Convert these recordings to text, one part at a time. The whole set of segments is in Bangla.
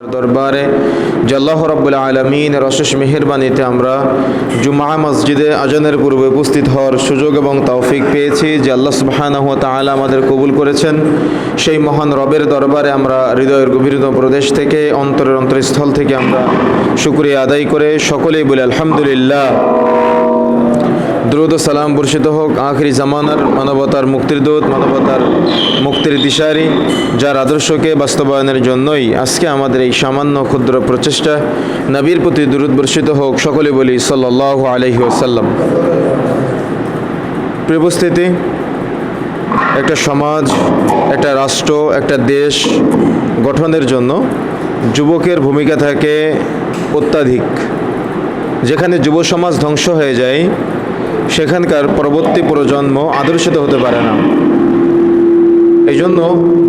দরবারে যে আল্লাহ রাব্বুল আলামিনের অশেষ মেহেরবানিতে আমরা জুমআ মসজিদে আজানের পূর্বে উপস্থিত হওয়ার সুযোগ এবং তৌফিক পেয়েছি, যে আল্লাহ সুবহানাহু ওয়া তাআলা আমাদের কবুল করেছেন। সেই মহান রবের দরবারে আমরা হৃদয়ের গভীরতম প্রদেশ থেকে, অন্তরের অন্তরস্থল থেকে আমরা শুকরিয়া আদায় করে সকলেই বলি আলহামদুলিল্লাহ। দ্রুত সালাম বর্ষিত হোক আখিরি জামানার মানবতার মুক্তির দূত, মানবতার মুক্তির দিশারি, যার আদর্শকে বাস্তবায়নের জন্যই আজকে আমাদের এই সামান্য ক্ষুদ্র প্রচেষ্টা। নবীর প্রতি দুরূদ বর্ষিত হোক, সকলে বলি সাল্লাল্লাহু আলাইহি ওয়াসাল্লাম। প্রিয় উপস্থিতি, একটা সমাজ, একটা রাষ্ট্র, একটা দেশ গঠনের জন্য যুবকের ভূমিকা থাকে অত্যাধিক। যেখানে যুব সমাজ ধ্বংস হয়ে যায়, সেখানকার পরবর্তী প্রজন্ম আদর্শিত হতে পারে না। এই জন্য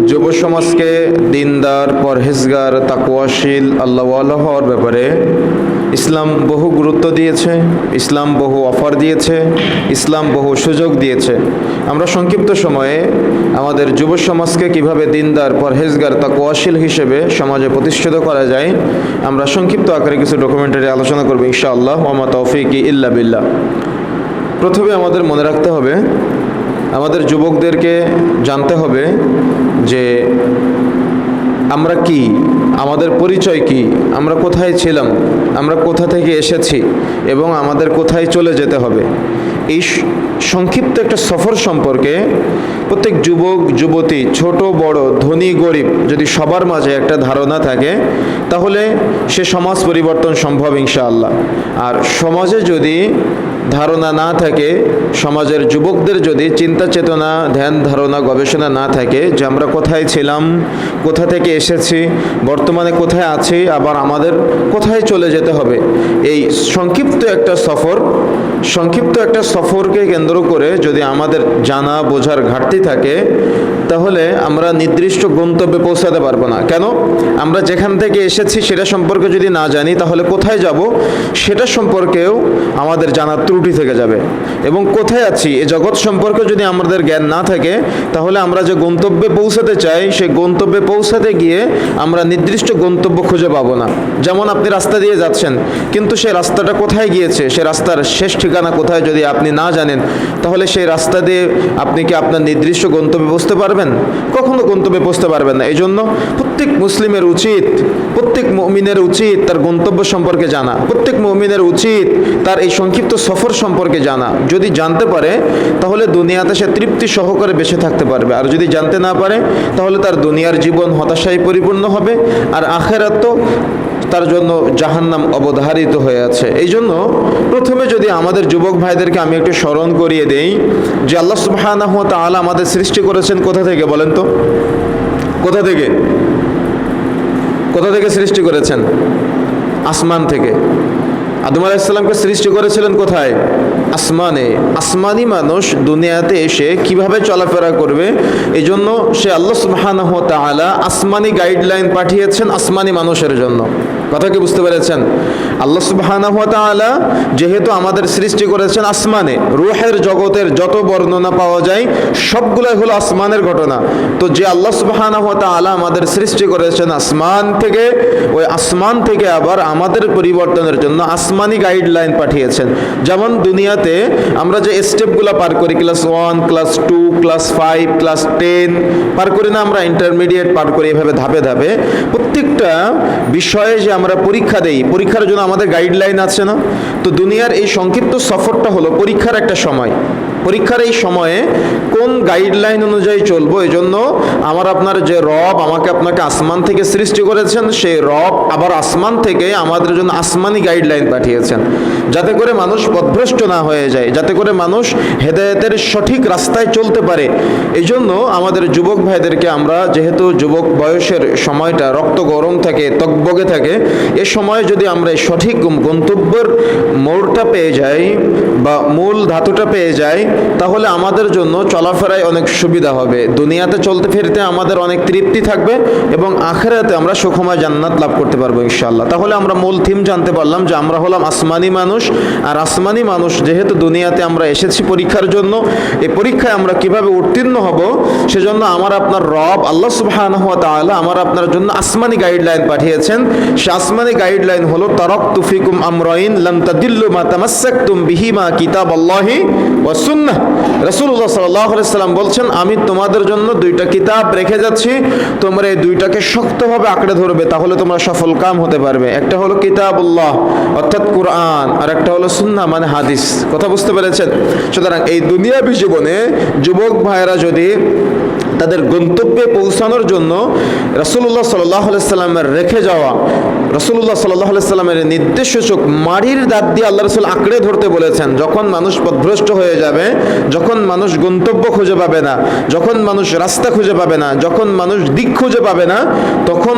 যুব সমাজকে দিনদার, পরহেজগার, তাকওয়াশীল, আল্লাহওয়ালা হওয়ার ব্যাপারে ইসলাম বহু গুরুত্ব দিয়েছে, ইসলাম বহু অফার দিয়েছে, ইসলাম বহু সুযোগ দিয়েছে। আমরা সংক্ষিপ্ত সময়ে আমাদের যুব সমাজকে কিভাবে দিনদার, পরহেজগার, তাকওয়াশীল হিসেবে সমাজে প্রতিষ্ঠিত করা যায়, আমরা সংক্ষিপ্ত আকারে কিছু ডকুমেন্টারি আলোচনা করব ইনশাআল্লাহ। ওয়া মা তাওফীকি ইল্লা বিল্লাহ। প্রথমে আমাদের মনে রাখতে হবে, আমাদের যুবকদেরকে জানতে হবে যে আমরা কি, আমাদের পরিচয় কি, আমরা কোথায় ছিলাম, আমরা কোথা থেকে এসেছি এবং আমাদের কোথায় চলে যেতে হবে। এই সংক্ষিপ্ত একটা সফর সম্পর্কে প্রত্যেক যুবক যুবতী, ছোট বড়, ধনী গরিব, যদি সবার মাঝে একটা ধারণা থাকে, তাহলে সে সমাজ পরিবর্তন সম্ভব ইনশাআল্লাহ। আর সমাজে যদি ধারণা না থাকে, সমাজের যুবকদের যদি চিন্তা চেতনা, ধ্যান ধারণা, গবেষণা না থাকে যে আমরা কোথায় ছিলাম, কোথা থেকে এসেছি, বর্তমানে কোথায় আছি, আবার আমাদের কোথায় চলে যেতে হবে, এই সংক্ষিপ্ত একটা সফরকে কেন্দ্র করে যদি আমাদের জানা বোঝার ঘাটতি থাকে, তাহলে আমরা নির্দিষ্ট গন্তব্যে পৌঁছাতে পারবো না। কেন? আমরা যেখান থেকে এসেছি সেটা সম্পর্কে যদি না জানি, তাহলে কোথায় যাব সেটা সম্পর্কেও আমাদের জানার ত্রুটি থেকে যাবে। এবং কোথায় আছি এ জগৎ সম্পর্কে যদি আমাদের জ্ঞান না থাকে, তাহলে আমরা যে গন্তব্যে পৌঁছাতে চাই, সেই গন্তব্যে পৌঁছাতে গিয়ে আমরা নির্দিষ্ট গন্তব্য খুঁজে পাবো না। যেমন আপনি রাস্তা দিয়ে যাচ্ছেন, কিন্তু সেই রাস্তাটা কোথায় গিয়েছে, সেই রাস্তার শেষ ঠিকানা কোথায় যদি আপনি না জানেন, তাহলে সেই রাস্তা দিয়ে আপনি কি আপনার নির্দিষ্ট গন্তব্যে পৌঁছতে পারবেন? কখনো গন্তব্যে পৌঁছতে পারবেন না। এই জন্য প্রত্যেক মুসলিমের উচিত, প্রত্যেক মুমিনের উচিত তার গন্তব্য সম্পর্কে জানা। প্রত্যেক মুমিনের উচিত তার এই সংক্ষিপ্ত সফর সম্পর্কে জানা। যদি জানতে পারে, তাহলে দুনিয়াতে সে তৃপ্তি সহকারে বেঁচে থাকতে পারবে। আর যদি জানতে না পারে, তাহলে তার দুনিয়ার জীবন হতাশায় পরিপূর্ণ হবে, আর আখিরাত তো তার জন্য জাহান্নাম অবধারিত হয়ে আছে। এই জন্য প্রথমে যদি আমাদের যুবক ভাইদেরকে আমি একটু স্মরণ করিয়ে দেই যে আল্লাহ সুবহানাহু ওয়া তাআলা আমাদের সৃষ্টি করেছেন কোথা থেকে, বলেন তো? কোথা থেকে সৃষ্টি করেছেন? আসমান থেকে। আদম আলাইহিস সালামকে সৃষ্টি করেছিলেন কোথায়? আসমানে। আসমানি মানুষ দুনিয়াতে এসে কিভাবে চলাফেরা করবে, এই জন্য সে আল্লাহ সুবহানাহু ওয়া তাআলা আসমানি গাইডলাইন পাঠিয়েছেন আসমানি মানুষের জন্য। কথা কি বুঝতে পেরেছেন? আল্লাহ সুবহানাহু ওয়া তাআলা যেহেতু আমাদের সৃষ্টি করেছেন আসমানে, রূহের জগতের যত বর্ণনা পাওয়া যায় সবগুলাই হলো আসমানের ঘটনা। তো যে আল্লাহ সুবহানাহু ওয়া তাআলা আমাদের সৃষ্টি করেছেন আসমান থেকে, ওই আসমান থেকে আবার আমাদের পরিবর্তনের জন্য আসমানি গাইডলাইন পাঠিয়েছেন। যেমন দুনিয়াতে আমরা যে স্টেপগুলো পার করি, ক্লাস 1, ক্লাস 2, ক্লাস 5, ক্লাস 10 পার করি না, আমরা ইন্টারমিডিয়েট পার করি, এভাবে ধাপে ধাপে প্রত্যেকটা বিষয়ে যে আমরা পরীক্ষা দেই, পরীক্ষার জন্য আমাদের গাইডলাইন আছে না? তো দুনিয়ার এই সংক্ষিপ্ত সফরটা হলো পরীক্ষার একটা সময়। পরীক্ষার এই সময়ে কোন গাইডলাইন অনুযায়ী চলবো, এই জন্য আমার আপনার যে রব আমাকে আপনাকে আসমান থেকে সৃষ্টি করেছেন, সেই রব আবার আসমান থেকে আমাদের জন্য আসমানি গাইডলাইন পাঠিয়েছেন, যাতে করে মানুষ পথভ্রষ্ট না হয়ে যায়, যাতে করে মানুষ হেদায়েতের সঠিক রাস্তায় চলতে পারে। এই জন্য আমাদের যুবক ভাইদেরকে আমরা, যেহেতু যুবক বয়সের সময়টা রক্ত গরম থাকে, তকবগে থাকে, এ সময় যদি আমরা এই সঠিক গন্তব্যের মোড়টা পেয়ে যাই বা মূল ধাতুটা পেয়ে যাই, তাহলে আমাদের জন্য চলাফেরায় অনেক সুবিধা হবে, দুনিয়াতে চলতে ফিরতে আমাদের অনেক তৃপ্তি থাকবে এবং আখিরাতে আমরা সুখময় জান্নাত লাভ করতে পারবো ইনশাআল্লাহ। তাহলে আমরা মূল থিম জানতে পারলাম যে আমরা হলাম আসমানি মানুষ, আর আসমানি মানুষ যেহেতু দুনিয়াতে আমরা এসেছি পরীক্ষার জন্য, এই পরীক্ষায় আমরা কিভাবে উত্তীর্ণ হব সেজন্য আমার আপনার রব আল্লাহ সুবহানাহু ওয়া তাআলা আমার আপনার জন্য আসমানি গাইডলাইন পাঠিয়েছেন। সে আসমানি গাইডলাইন হলো তারাকতু ফিকুম আমরাইন লান তাদিল্লু মা তামাসসাকতুম বিহিমা কিতাবাল্লাহি ওয়া সুন্নাহ। রাসূলুল্লাহ সাল্লাল্লাহু আলাইহি সাল্লাম বলছেন, আমি তোমাদের জন্য দুইটা কিতাব রেখে যাচ্ছি, তোমরা এই দুইটাকে শক্তভাবে আঁকড়ে ধরবে, তাহলে তোমরা সফল কাম হতে পারবে। একটা হলো কিতাবুল্লাহ অর্থাৎ কুরআন, আর একটা হলো সুন্নাহ মানে হাদিস। কথা বুঝতে পেরেছেন? সুতরাং এই দুনিয়াবী জীবনে যুবক ভাইয়েরা যদি তাদের গন্তব্যে পৌঁছানোর জন্য রাসূলুল্লাহ সাল্লাল্লাহু আলাইহি সাল্লামের রেখে যাওয়া, রাসূলুল্লাহ সাল্লাল্লাহু আলাইহি সাল্লামের নির্দেশসূচক মাড়ির দাঁত দিয়ে আল্লাহ রাসূল আঁকড়ে ধরতে বলেছেন। যখন মানুষ পথভ্রষ্ট হয়ে যাবে, যখন মানুষ গন্তব্য খুঁজে পাবে না, যখন মানুষ রাস্তা খুঁজে পাবে না, যখন মানুষ দিক খুঁজে পাবে না, তখন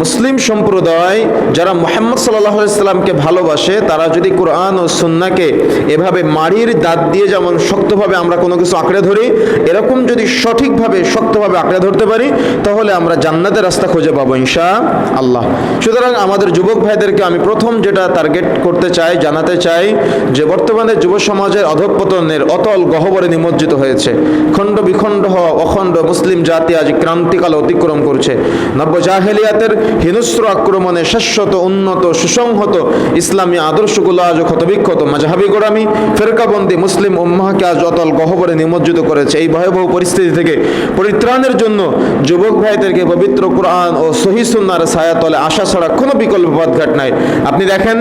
মুসলিম সম্প্রদায় যারা মুহাম্মদ সাল্লাল্লাহু আলাইহি সাল্লামকে ভালোবাসে, তারা যদি কোরআন ও সুন্নাহকে এভাবে মাড়ির দাঁত দিয়ে যেমন শক্তভাবে আমরা কোনো কিছু আঁকড়ে ধরি, এরকম যদি সঠিকভাবে শক্তভাবে আঁকড়ে ধরতে পারি, তাহলে আমরা জান্নাতের রাস্তা খুঁজে পাবো ইনশাআল্লাহ। সুতরাং আমাদের যুবক ভাইদেরকে আমি প্রথম যেটা টার্গেট করতে চাই, জানাতে চাই যে বর্তমানে যুব সমাজের অধঃপতনের অতল গহ্বরে নিমজ্জিত হয়েছে। খণ্ড বিখণ্ড হওয়া অখণ্ড মুসলিম জাতি আজ ক্রান্তিকাল অতিক্রম করছে। নব্য জাহেলিয়াতের হিংস্র আক্রমণে শাশ্বত উন্নত সুসংহত ইসলামী আদর্শগুলো আজ ক্ষতবিক্ষত মাযহাবী গোড়ামি ফেরকাবন্দি মুসলিম উম্মাহকে আজ অতল গহ্বরে নিমজ্জিত করেছে। এই ভয়াবহ পরিস্থিতি থেকে পরিত্রাণের জন্য যুবক ভাইদেরকে পবিত্র কোরআন ও সহিহ সুন্নাহর ছায়াতলে আসা ছাড়া কোনো বিকল্প পথঘাট নাই। আপনি দেখেন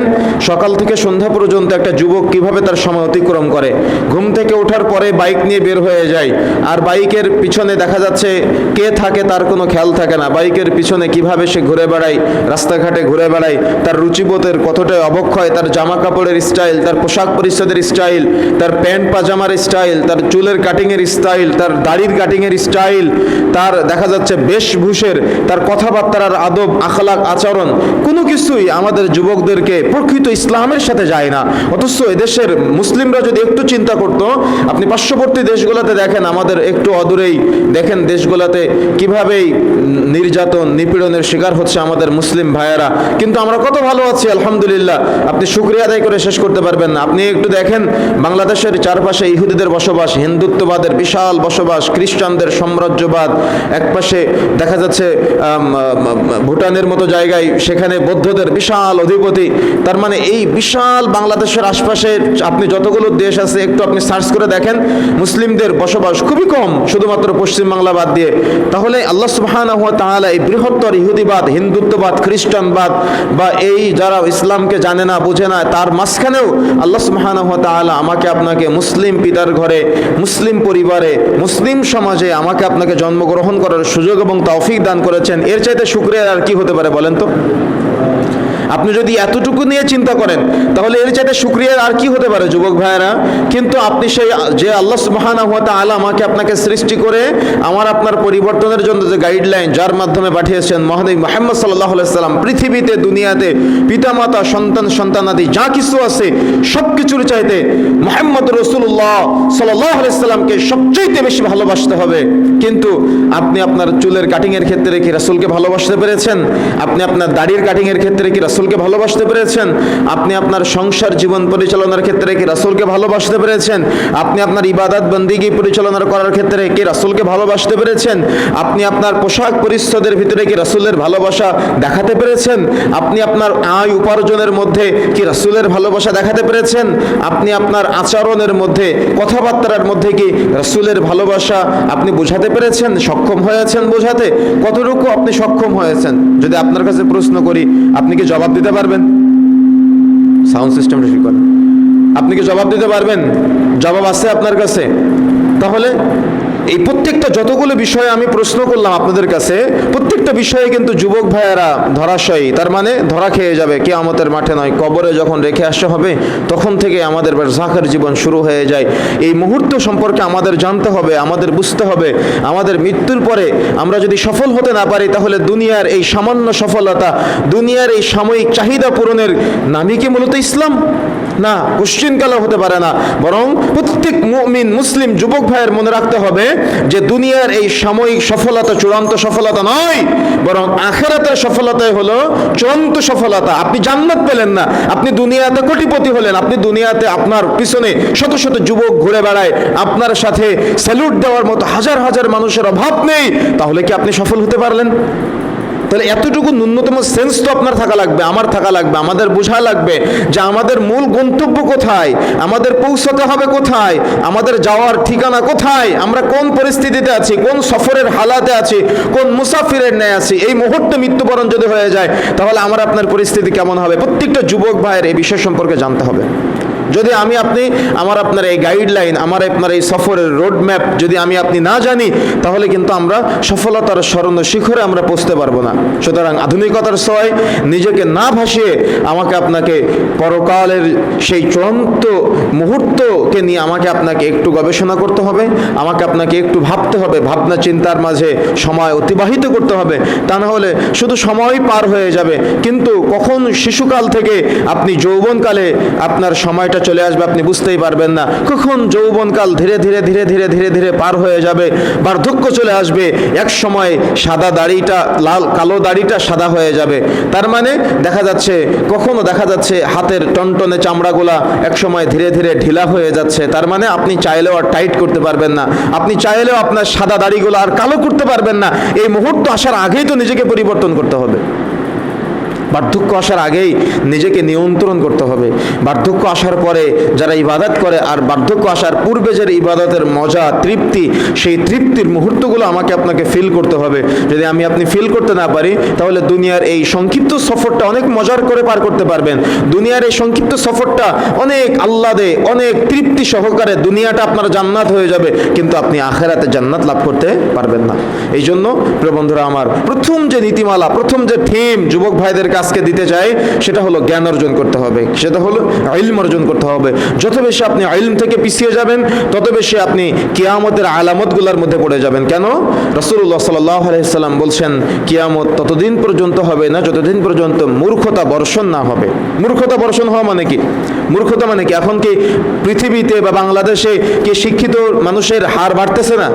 সকাল থেকে সন্ধ্যা পর্যন্ত একটা যুবক কিভাবে তার সময় অতিক্রম করে। ঘুম থেকে ওঠার পরে বাইক নিয়ে বের হয়ে যায়, আর বাইকের পিছনে দেখা যাচ্ছে কে থাকে তার কোনো খেয়াল থাকে না। বাইকের পিছনে কিভাবে সে ঘুরে বেড়ায়, রাস্তাঘাটে ঘুরে বেড়ায়, তার রুচিবোধের কতটাই অবক্ষয়, তার জামা কাপড়ের স্টাইল, তার পোশাক পরিচ্ছদের স্টাইল, তার প্যান্ট পাজামার স্টাইল, তার চুলের কাটিংয়ের স্টাইল, তার দাড়ির কাটিংয়ের স্টাইল, তার দেখা যাচ্ছে বেশভূষের, তার কথাবার্তার আদব আখলাক আচরণ, কোনো কিছুই আমাদের যুবকদেরকে প্রকৃত ইসলামের সাথে যায় না। অথচ এদেশের মুসলিমরা যদি একটু চিন্তা করত, আপনি পার্শ্ববর্তী দেশগুলোতে দেখেন, আমাদের একটু অদূরেই দেখেন দেশগুলোতে কিভাবেই নির্যাতন নিপীড়নের শিকার হচ্ছে আমাদের মুসলিম ভাইয়েরা, কিন্তু আমরা কত ভালো আছি আলহামদুলিল্লাহ। আপনি শুকরিয়া আদায় করে শেষ করতে পারবেন না। আপনি একটু দেখেন বাংলাদেশের চারপাশে ইহুদিদের বসবাস, হিন্দুত্ববাদের বিশাল বসবাস, খ্রিস্টানদের সাম্রাজ্যবাদ, একপাশে দেখা যাচ্ছে ভুটানের মতো জায়গায় সেখানে বৌদ্ধদের বিশাল অধিপতি। তার মানে এই বিশাল বাংলাদেশের আশপাশে আপনি যতগুলো দেশ আছে একটু আপনি সার্চ করে দেখেন, মুসলিমদের বসবাস খুবই কম, শুধুমাত্র পশ্চিম বাংলা বাদ দিয়ে। তাহলে আল্লাহ সুবহানাহু ওয়া তাআলা এই বৃহত্তর ইহুদিবাদ, হিন্দুত্ববাদ, খ্রিস্টানবাদ বা এই যারা ইসলামকে জানে না বোঝে না, তার মাঝখানেও আল্লাহ সুবহানাহু ওয়া তাআলা আমাকে আপনাকে মুসলিম পিতার ঘরে, মুসলিম পরিবারে, মুসলিম সমাজে আমাকে আপনাকে জন্মগ্রহণ করার সুযোগ এবং তৌফিক দান করেছেন। এর চাইতে শুকরিয়ার আর কি হতে পারে বলেন তো? আপনি যদি এতটুকু নিয়ে চিন্তা করেন, তাহলে এর চাইতে শুকরিয়ার আর কি হতে পারে যুবক ভাইয়েরা? কিন্তু আপনি সেই যে আল্লাহ সুবহানাহু ওয়া তাআলা আমাকে আপনাকে সৃষ্টি করে আমার আপনার পরিবর্তনের জন্য যে গাইডলাইন যার মাধ্যমে পাঠিয়েছেন মহানবী মুহাম্মদ সাল্লাল্লাহু আলাইহি সাল্লাম, পৃথিবীতে দুনিয়াতে পিতামাতা সন্তান সন্তানাদি যা কিছু আছে সব কিছুর চাইতে মুহাম্মদ রাসূলুল্লাহ সাল্লাল্লাহু আলাইহি সাল্লামকে সবচেয়ে বেশি ভালোবাসতে হবে। কিন্তু আপনি আপনার চুলের কাটিং এর ক্ষেত্রে কি রাসূলকে ভালোবাসতে পেরেছেন? আপনি আপনার দাড়ির কাটিং এর ক্ষেত্রে কি রাসূলকে ভালোবাসতে পেরেছেন? আপনি আপনার সংসার জীবন পরিচালনার ক্ষেত্রে কি রাসূলকে ভালোবাসতে পেরেছেন? আপনি আপনার ইবাদত বন্দেগী পরিচালনা করার ক্ষেত্রে কি রাসূলকে ভালোবাসতে পেরেছেন? আপনি আপনার পোশাক পরিচ্ছদের ভিতরে কি রাসূলের ভালোবাসা দেখাতে পেরেছেন? আপনি আপনার আয় উপার্জনের মধ্যে কি রাসূলের ভালোবাসা দেখাতে পেরেছেন? আপনি আপনার আচরণের মধ্যে, কথাবার্তার মধ্যে কি রাসূলের ভালোবাসা আপনি বোঝাতে পেরেছেন? সক্ষম হয়েছেন বোঝাতে? কতটুকু আপনি সক্ষম হয়েছেন? যদি আপনার কাছে প্রশ্ন করি, আপনি কি জবাব দিতে পারবেন? সাউন্ড সিস্টেমটা ঠিক করেন। আপনি কি জবাব দিতে পারবেন? জবাব আছে আপনার কাছে? তাহলে এই প্রত্যেকটা যতগুলো বিষয় আমি প্রশ্ন করলাম আপনাদের কাছে, প্রত্যেকটা প্রত্যেকটা বিষয়ে কিন্তু যুবক ভাইয়েরা ধরাশয়ী, তার মানে ধরা খেয়ে যাবে কিয়ামতের মাঠে নয়, কবরে যখন রেখে আসা হবে তখন থেকে আমাদের বারজাখের জীবন শুরু হয়ে যায়। এই মুহূর্ত সম্পর্কে আমাদের জানতে হবে, আমাদের বুঝতে হবে। আমাদের মৃত্যুর পরে আমরা যদি সফল হতে না পারি তাহলে দুনিয়ার এই সামান্য সফলতা, দুনিয়ার এই সাময়িক চাহিদা পূরণের নামই কি মূলত ইসলাম? না, কোশ্চিনকালও হতে পারে না। বরং প্রত্যেক মুমিন মুসলিম যুবক ভাইয়ের মনে রাখতে হবে যে দুনিয়ার এই সাময়িক সফলতা চূড়ান্ত সফলতা নয়, বরং আখিরাতের সফলতাই হলো চূড়ান্ত সফলতা। আপনি জান্নাত পেলেন না, আপনি দুনিয়াতে কোটিপতি হলেন, আপনি দুনিয়াতে আপনার পিছনে শত শত যুবক ঘুরে বেড়ায়, আপনার সাথে স্যালুট দেওয়ার মতো হাজার হাজার মানুষের অভাব নেই, তাহলে কি আপনি সফল হতে পারলেন? তাহলে এতটুকু ন্যূনতম সেন্স তো আপনার থাকা লাগবে, আমার থাকা লাগবে, আমাদের বোঝা লাগবে যে আমাদের মূল গন্তব্য কোথায়, আমাদের পৌঁছাতে হবে কোথায়, আমাদের যাওয়ার ঠিকানা কোথায়, আমরা কোন পরিস্থিতিতে আছি, কোন সফরের হালাতে আছি, কোন মুসাফিরের ন্যায় আছি। এই মুহূর্তে মৃত্যুবরণ যদি হয়ে যায় তাহলে আমার আপনার পরিস্থিতি কেমন হবে? প্রত্যেকটা যুবক ভাইয়ের এই বিষয় সম্পর্কে জানতে হবে। যদি আমি আপনি আমার আপনার এই গাইডলাইন, আমার আপনার এই সফরের রোড ম্যাপ যদি আমি আপনি না জানি তাহলে কিন্তু আমরা সফলতার স্মরণ শিখরে আমরা পৌঁছতে পারবো না। সুতরাং আধুনিকতার ছোঁয়ায় নিজেকে না ভাসিয়ে আমাকে আপনাকে পরকালের সেই চূড়ান্ত মুহূর্তকে নিয়ে আমাকে আপনাকে একটু গবেষণা করতে হবে, আমাকে আপনাকে একটু ভাবতে হবে, ভাবনা চিন্তার মাঝে সময় অতিবাহিত করতে হবে। তা না হলে শুধু সময় পার হয়ে যাবে, কিন্তু কখন শিশুকাল থেকে আপনি যৌবনকালে আপনার সময়টা চলে আসবে আপনি বুঝতেই পারবেন না। কখন যৌবনকাল ধীরে ধীরে ধীরে ধীরে ধীরে ধীরে পার হয়ে যাবে, বার্ধক্য চলে আসবে, এক সময় সাদা দাড়িটা লাল, কালো দাড়িটা সাদা হয়ে যাবে। তার মানে দেখা যাচ্ছে, কখনো দেখা যাচ্ছে হাতের টনটনে চামড়াগুলা এক সময় ধীরে ধীরে ঢিলা হয়ে যাচ্ছে। তার মানে আপনি চাইলেও আর টাইট করতে পারবেন না, আপনি চাইলেও আপনার সাদা দাড়িগুলো আর কালো করতে পারবেন না। এই মুহূর্ত আসার আগেই তো নিজেকে পরিবর্তন করতে হবে। বার্ধক্য আসার আগেই নিজেকে নিয়ন্ত্রণ করতে হবে। বার্ধক্য আসার পরে যারা ইবাদত করে আর বার্ধক্য আসার পূর্বে যে ইবাদতের মজা, তৃপ্তি, সেই তৃপ্তির মুহূর্তগুলো আমাকে আপনাকে ফিল করতে হবে। যদি আমি আপনি ফিল করতে না পারি তাহলে দুনিয়ার এই সংক্ষিপ্ত সফরটা অনেক মজার করে পার করতে পারবেন, দুনিয়ার এই সংক্ষিপ্ত সফরটা অনেক আহ্লাদে, অনেক তৃপ্তি সহকারে দুনিয়াটা আপনার জান্নাত হয়ে যাবে, কিন্তু আপনি আখিরাতে জান্নাত লাভ করতে পারবেন না। এই জন্য প্রিয় বন্ধুরা আমার, প্রথম যে নীতিমালা, প্রথম যে থিম যুবক ভাইদের আজকে দিতে চাই সেটা হলো জ্ঞান অর্জন করতে হবে, সেটা হলো ইলম অর্জন করতে হবে। যত বেশি আপনি ইলম থেকে পিছিয়ে যাবেন তত বেশি আপনি কিয়ামতের আলামতগুলোর মধ্যে পড়ে যাবেন। কেন? রাসূলুল্লাহ সাল্লাল্লাহু আলাইহি সাল্লাম বলছেন কিয়ামত ততদিন পর্যন্ত হবে না যতদিন পর্যন্ত মূর্খতা বর্ষণ না হবে। মূর্খতা বর্ষণ হওয়া মানে কি? মূর্খতা মানে কি? এখন কি পৃথিবীতে বা বাংলাদেশে কি শিক্ষিত মানুষের হার বাড়তেছে না?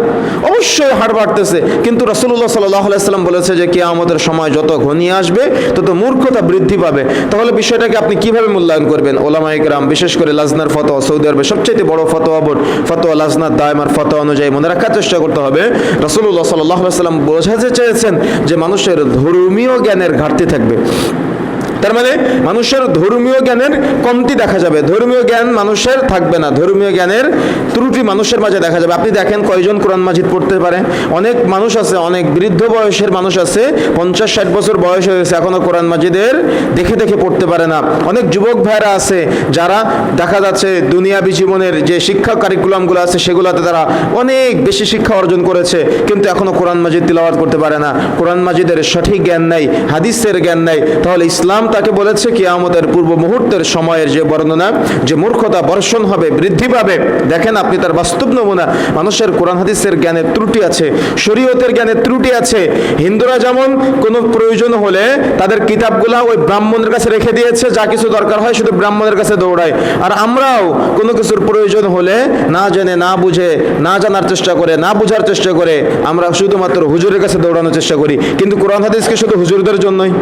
অবশ্যই হার বাড়তেছে, কিন্তু রাসূলুল্লাহ সাল্লাল্লাহু আলাইহি সাল্লাম বলেছে যে কিয়ামতের সময় যত ঘনিয়ে আসবে তত মূর্খতা বৃদ্ধি পাবে। তাহলে বিষয়টাকে আপনি কিভাবে মূল্যায়ন করবেন? ওলামায়ে কেরাম, বিশেষ করে লাজনার ফতোয়া, সৌদি আরবে সবচেয়ে বড় ফতোয়া বোর্ড ফতোয়া লাজনাত দায়মার ফতোয়া অনুযায়ী মনে রাখার চেষ্টা করতে হবে, রাসূলুল্লাহ সাল্লাল্লাহু আলাইহি সাল্লাম বোঝাতে চেয়েছেন যে মানুষের ধর্মীয় জ্ঞানের ঘাটতি থাকবে। তার মানে মানুষের ধর্মীয় জ্ঞানের কমতি দেখা যাবে, ধর্মীয় জ্ঞান মানুষের থাকবে না, ধর্মীয় জ্ঞানের ত্রুটি মানুষের মাঝে দেখা যাবে। আপনি দেখেন কয়জন কোরআন মাজিদ পড়তে পারে? অনেক মানুষ আছে, অনেক বৃদ্ধ বয়সের মানুষ আছে, 50-60 বছর বয়স হয়েছে, এখনো কোরআন মাজিদের দেখে দেখে পড়তে পারে না। অনেক যুবক ভাইরা আছে যারা দেখা যাচ্ছে দুনিয়াবী জীবনের যে শিক্ষা কারিকুলামগুলো আছে সেগুলোতে তারা অনেক বেশি শিক্ষা অর্জন করেছে, কিন্তু এখনো কোরআন মাজিদ তিলাওয়াত করতে পারে না, কোরআন মাজিদের সঠিক জ্ঞান নাই, হাদিসের জ্ঞান নাই। তাহলে ইসলাম তাকে বলেছে কিয়ামতের পূর্ব মুহূর্তের সময়ের যে বর্ণনা, যে মূর্খতা বর্ষণ হবে, বৃদ্ধি পাবে, দেখেন আপনি তার বাস্তব নমুনা। মানুষের কোরআন হাদিসের জ্ঞানের ত্রুটি আছে, শরীয়তের জ্ঞানের ত্রুটি আছে। হিন্দুরা যেমন কোনো প্রয়োজন হলে তাদের কিতাবগুলা ওই ব্রাহ্মণের কাছে রেখে দিয়েছে, যা কিছু দরকার হয় শুধু ব্রাহ্মণের কাছে দৌড়ায়। আর আমরাও কোনো কিছুর প্রয়োজন হলে না জেনে, না বুঝে, না জানার চেষ্টা করে, না বুঝার চেষ্টা করে আমরা শুধুমাত্র হুজুরের কাছে দৌড়ানোর চেষ্টা করি। কিন্তু কোরআন হাদিসকে শুধু হুজুরদের জন্যই?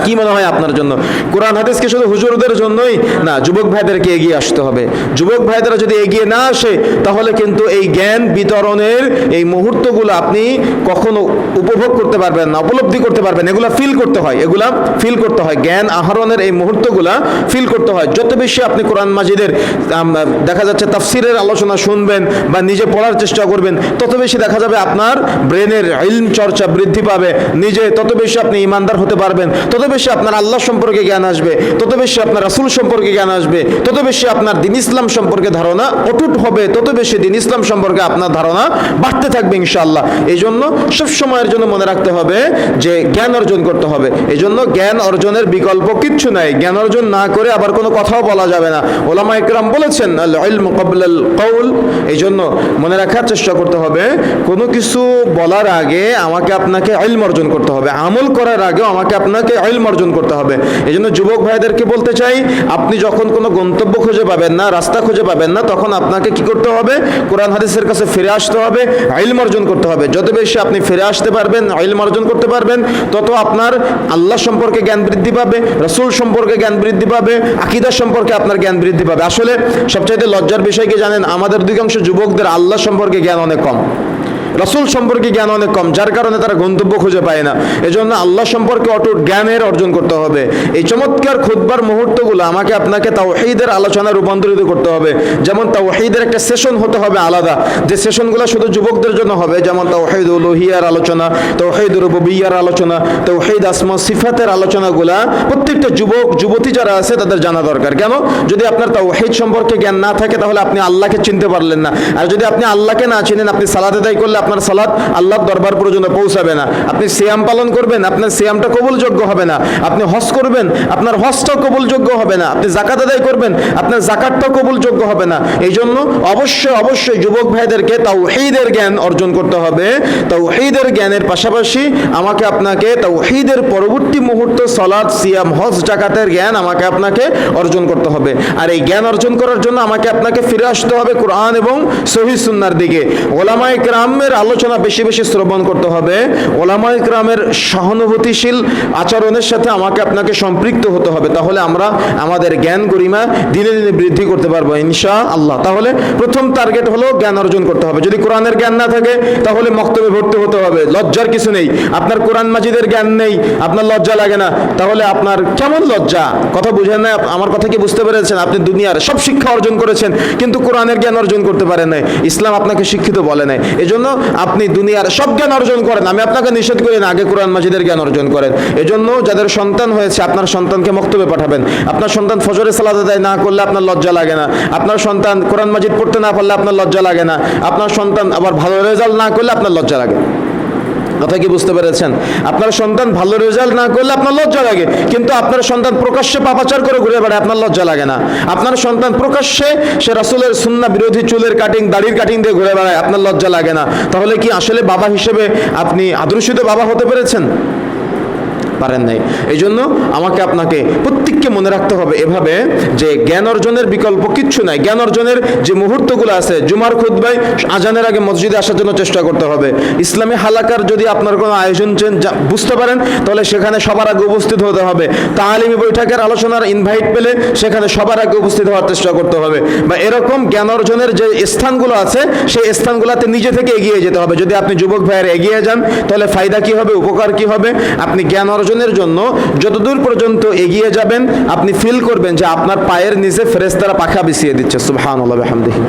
কি মনে হয় আপনার জন্য? কোরআন হাদিসকে শুধু হুজুরদের জন্যই না, যুবক ভাইদেরকে এগিয়ে আসতে হবে। যুবক ভাইদেরা যদি এগিয়ে না আসে তাহলে কিন্তু এই জ্ঞান বিতরণের এই মুহূর্তগুলো আপনি কখনো উপভোগ করতে পারবেন না, উপলব্ধি করতে পারবেন। এগুলা ফিল করতে হয়, এগুলা ফিল করতে হয়। জ্ঞান আহরণের এই মুহূর্তগুলা ফিল করতে হয়। যত বেশি আপনি কোরআন মাজিদের দেখা যাচ্ছে তাফসিরের আলোচনা শুনবেন বা নিজে পড়ার চেষ্টা করবেন, তত বেশি দেখা যাবে আপনার ব্রেনের ইলম চর্চা বৃদ্ধি পাবে, নিজে তত বেশি আপনি ইমানদার হতে পারবেন, তত তত বেশি আপনার আল্লাহ সম্পর্কে জ্ঞান আসবে, তত বেশি আপনার রাসূল সম্পর্কে জ্ঞান আসবে, তত বেশি আপনার দ্বীন ইসলাম সম্পর্কে ধারণা অটুট হবে, তত বেশি দ্বীন ইসলাম সম্পর্কে আপনার ধারণা বাড়তে থাকবে ইনশাআল্লাহ। এই জন্য সব সময়ের জন্য মনে রাখতে হবে যে জ্ঞান অর্জন করতে হবে। এই জন্য জ্ঞান অর্জনের বিকল্প কিচ্ছু নাই। জ্ঞান অর্জন না করে আবার কোনো কথাও বলা যাবে না। ওলামা ইকরাম বলেছেন আল ইলমু ক্বাবলাল কওল। এই জন্য মনে রাখার চেষ্টা করতে হবে কোনো কিছু বলার আগে আমাকে আপনাকে ইলম অর্জন করতে হবে, আমল করার আগেও আমাকে আপনাকে ইলম অর্জন করতে হবে। এই জন্য যুবক ভাইদেরকে বলতে চাই, আপনি যখন কোনো গন্তব্য খুঁজে পাবেন না, রাস্তা খুঁজে পাবেন না, তখন আপনাকে কি করতে হবে? কোরআন হাদিসের কাছে ফিরে আসতে হবে, ইলম অর্জন করতে হবে। যত বেশি আপনি ফিরে আসতে পারবেন, ইলম অর্জন করতে পারবেন, তত আপনার আল্লাহ সম্পর্কে জ্ঞান বৃদ্ধি পাবে, রাসূল সম্পর্কে জ্ঞান বৃদ্ধি পাবে, আকীদা সম্পর্কে আপনার জ্ঞান বৃদ্ধি পাবে। আসলে সবচাইতে লজ্জার বিষয় কি জানেন? আমাদের অধিকাংশ যুবকদের আল্লাহ সম্পর্কে জ্ঞান অনেক কম, রাসূল সম্পর্কে জ্ঞান অনেক কম, যার কারণে তারা গন্তব্য খুঁজে পায় না। এজন্য আল্লাহ সম্পর্কে অটুট জ্ঞানের অর্জন করতে হবে। এই চমৎকার খুতবার মুহূর্তগুলো আমাকে আপনাকে তাওহীদের আলোচনায় রূপান্তরিত করতে হবে। যেমন তাওহীদের একটা সেশন হতে হবে আলাদা, যে সেশনগুলো শুধু যুবকদের জন্য হবে, যেমন তাওহীদ উলুহিয়ার আলোচনা, তাওহীদ রুবুবিয়্যার আলোচনা, তাওহীদ আসমা সিফাতের আলোচনাগুলা প্রত্যেকটা যুবক যুবতী যারা আছে তাদের জানা দরকার। কেন? যদি আপনার তাওহীদ সম্পর্কে জ্ঞান না থাকে তাহলে আপনি আল্লাহকে চিনতে পারলেন না। আর যদি আপনি আল্লাহকে না চিনেন, আপনি সালাত আদায় করলে আপনার সালাত আল্লাহর দরবার পর্যন্ত পৌঁছাবে না। আপনি সিয়াম পালন করবেন, আপনার সিয়ামটা কবুলযোগ্য হবে না। আপনি হজ করবেন, আপনার হজটাও কবুলযোগ্য হবে না। আপনি যাকাত আদায় করবেন, আপনার যাকাতটাও কবুলযোগ্য হবে না। এই জন্য অবশ্যই অবশ্যই যুবক ভাইদেরকে তাওহীদের জ্ঞান অর্জন করতে হবে। তাওহীদের জ্ঞানের পাশাপাশি আমাকে আপনাকে তাওহীদের পরবর্তী মুহূর্ত সালাত, সিয়াম, হজ, যাকাতের জ্ঞান আমাকে আপনাকে অর্জন করতে হবে। আর এই জ্ঞান অর্জন করার জন্য আমাকে আপনাকে ফিরে আসতে হবে কোরআন এবং সহিহ সুন্নাহর দিকে। ওলামায়ে কেরামের আলোচনা বেশি বেশি শ্রবণ করতে হবে। ওলামায়ে কেরামের সহানুভূতিশীল আচরণের সাথে আমাকে আপনাকে সম্পৃক্ত হতে হবে। তাহলে আমরা আমাদের জ্ঞান গরিমা দিনে দিনে বৃদ্ধি করতে পারবো ইনশাআল্লাহ। তাহলে প্রথম টার্গেট হলো জ্ঞান অর্জন করতে হবে। যদি কোরআনের জ্ঞান না থাকে তাহলে মক্তবে ভর্তি হতে হবে। লজ্জার কিছু নেই। আপনার কোরআন মাজিদের জ্ঞান নেই, আপনার লজ্জা লাগে না, তাহলে আপনার কেমন লজ্জা? কথা বুঝেন না? আমার কথা কি বুঝতে পেরেছেন? আপনি দুনিয়ার সব শিক্ষা অর্জন করেছেন কিন্তু কোরআনের জ্ঞান অর্জন করতে পারেন নাই। ইসলাম আপনাকে শিক্ষিত বলে নাই। এজন্য আপনি দুনিয়ার সব জ্ঞান অর্জন করেন, আমি আপনাকে নিষেধ করি না, আগে কোরআন মাজিদের জ্ঞান অর্জন করেন। এজন্য যাদের সন্তান হয়েছে, আপনার সন্তানকে মক্তবে পাঠাবেন। আপনার সন্তান ফজরের সালাত আদায় না করলে আপনার লজ্জা লাগে না। আপনার সন্তান কোরআন মাজিদ পড়তে না পারলে আপনার লজ্জা লাগে না। আপনার সন্তান আবার ভালো রেজাল্ট না করলে আপনার লজ্জা লাগে। কথা কি বুঝতে পেরেছেন? আপনার সন্তান ভালো রেজাল্ট না করলে আপনার লজ্জা লাগে, কিন্তু আপনার সন্তান প্রকাশ্যে পাপাচার করে ঘুরে বেড়ায়, আপনার লজ্জা লাগে না। আপনার সন্তান প্রকাশ্যে সে রাসূলের সুন্নাহ বিরোধী চুলের কাটিং, দাড়ির কাটিং দিয়ে ঘুরে বেড়ায়, আপনার লজ্জা লাগে না। তাহলে কি আসলে বাবা হিসেবে আপনি আদর্শিত বাবা হতে পেরেছেন? পারেন নাই। এই জন্য আমাকে আপনাকে প্রত্যেককে মনে রাখতে হবে এভাবে যে জ্ঞান অর্জনের বিকল্প কিচ্ছু নাই। জ্ঞান অর্জনের যে মুহূর্তগুলো আছে, জুমার খুতবায় আজানের আগে মসজিদে আসার জন্য চেষ্টা করতে হবে। ইসলামী হালাকার যদি আপনার কোনো আয়োজন বুঝতে পারেন তাহলে সেখানে সবার আগে উপস্থিত হতে হবে। তালিমি বৈঠকের আলোচনার ইনভাইট পেলে সেখানে সবার আগে উপস্থিত হওয়ার চেষ্টা করতে হবে। বা এরকম জ্ঞান অর্জনের যে স্থানগুলো আছে সেই স্থানগুলোতে নিজে থেকে এগিয়ে যেতে হবে। যদি আপনি যুবক ভাইয়ের এগিয়ে যান তাহলে ফায়দা কি হবে, উপকার কি হবে? আপনি জ্ঞান অর্জনের জন্য যতদূর পর্যন্ত এগিয়ে যাবেন আপনি ফিল করবেন যে আপনার পায়ের নিচে ফেরেশতারা পাখা বিছিয়ে দিচ্ছে। সুবহানাল্লাহ বিহামদিহি।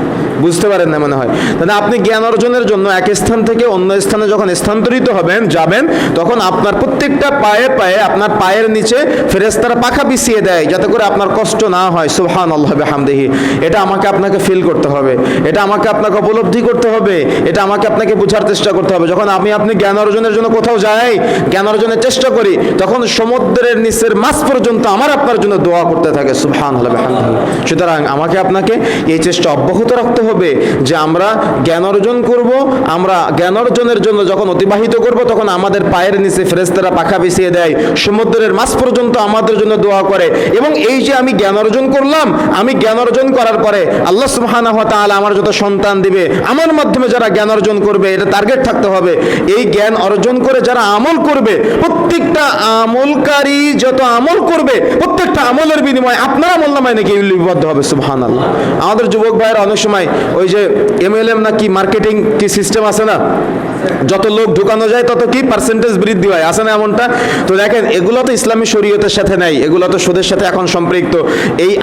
বুঝতে পারেন না মনে হয়? তাহলে আপনি জ্ঞান অর্জনের জন্য এক স্থান থেকে অন্য স্থানে যখন স্থানান্তরিত হবেন, যাবেন, তখন আপনার প্রত্যেকটা পায়ে পায়ে আপনার পায়ের নিচে ফেরেশতারা পাখা বিছিয়ে দেয় যাতে করে আপনার কষ্ট না হয়। সুবহানাল্লাহ বিহামদিহি। এটা আমাকে আপনাকে ফিল করতে হবে, এটা আমাকে আপনাকে উপলব্ধি করতে হবে, এটা আমাকে আপনাকে বোঝার চেষ্টা করতে হবে। যখন আপনি জ্ঞান অর্জনের জন্য কোথাও যাই, জ্ঞান অর্জনের চেষ্টা করি, তখন সমুদ্রের নিচের মাছ পর্যন্ত আমার আপনার জন্য দোয়া করতে থাকে। সুবহানাল্লাহ বিহামদিহি। সুতরাং আমাকে আপনাকে এই চেষ্টা অব্যাহত রাখতে হবে যে আমরা জ্ঞান অর্জন করব। আমরা জ্ঞান অর্জনের জন্য যখন অতিবাহিত করব তখন আমাদের পায়ের নিচে ফেরেশতারা পাখা বিছিয়ে দেয়, সমুদ্রের মাছ পর্যন্ত আমাদের জন্য দোয়া করে। এবং এই যে আমি জ্ঞান অর্জন করলাম, আমি জ্ঞান অর্জন করার পরে আল্লাহ সুবহানাহু ওয়া তাআলা আমার যত সন্তান দিবে, আমার মাধ্যমে যারা জ্ঞান অর্জন করবে, এটা টার্গেট থাকতে হবে। এই জ্ঞান অর্জন করে যারা আমল করবে, প্রত্যেকটা আমলকারী যত আমল করবে, প্রত্যেকটা আমলের বিনিময়ে আপনার আমলনামায় নাকি লিপিবদ্ধ হবে। সুবহানাল্লাহ। আমাদের যুবক ভাইয়েরা অনেক সময় ওই যে MLM না কি মার্কেটিং কি সিস্টেম আছে না, যত লোক ঢুকানো যায় তত কি পার্সেন্টেজ বৃদ্ধি হয়, আছে না এমনটা? তো দেখেন, এগুলো তো ইসলামী শরীয়তের সাথে নাই, এগুলো তো সুদের সাথে এখন সম্পৃক্ত।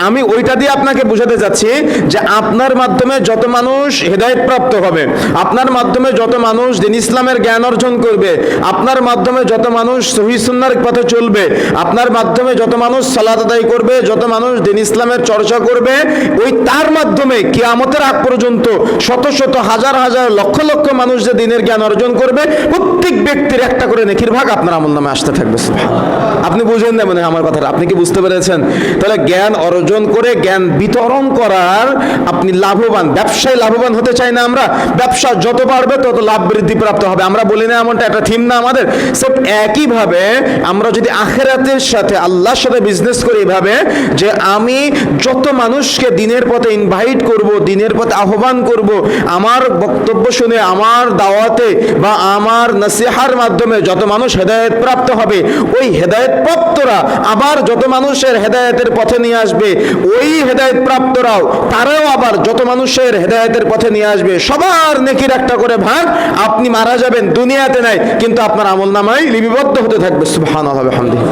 আমি ওইটা দিয়ে আপনাকে বোঝাতে যাচ্ছি যে আপনার মাধ্যমে যত মানুষ হেদায়েত প্রাপ্ত হবে, আপনার মাধ্যমে যত মানুষ দ্বীন ইসলামের জ্ঞান অর্জন করবে, আপনার মাধ্যমে যত মানুষ সহিহ সুন্নাহ সুন্নাহর পথে চলবে, আপনার মাধ্যমে যত মানুষ সালাত আদায় করবে, যত মানুষ দ্বীন ইসলামের চর্চা করবে, ওই তার মাধ্যমে কিয়ামতের আগ পর্যন্ত শত শত হাজার হাজার লক্ষ লক্ষ মানুষ যে দ্বীনের জ্ঞান অর্জন করবে, প্রত্যেক ব্যক্তির একটা করে নেকির ভাগ আপনার আমলনামায় আসতে থাকবে। সুবহানাল্লাহ। আপনি বুঝেন না মনে হয় আমার কথাটা? আপনি কি বুঝতে পেরেছেন? তাহলে জ্ঞান অর্জন করে জ্ঞান বিতরণ করার আপনি লাভবান, ব্যবসায় লাভবান হতে চাই না আমরা? ব্যবসা যত বাড়বে তত লাভ বৃদ্ধি প্রাপ্ত হবে, আমরা বলি না এমনটা? একটা থিম না আমাদের? সব একইভাবে আমরা যদি আখিরাতের সাথে আল্লাহর সাথে বিজনেস করি এভাবে যে আমি যত মানুষকে দ্বীনের পথে ইনভাইট করব, দ্বীনের পথে আহ্বান করব, আমার বক্তব্য শুনে আমার দাওয়াতে বা আমার নসিহার মাধ্যমে যত মানুষ হেদায়েত প্রাপ্ত হবে, ওই হেদায়েত প্রাপ্তরা আবার যত মানুষের হেদায়েতের পথে নিয়ে আসবে, ওই হেদায়েত প্রাপ্তরাও তারাও আবার যত মানুষের হেদায়েতের পথে নিয়ে আসবে, সবার নেকির একটা করে ভাগ। আপনি মারা যাবেন, দুনিয়াতে নাই, কিন্তু আপনার আমলনামায় লিপিবদ্ধ হতে থাকবে। সুবহানাল্লাহ ওয়া বিহামদিহি।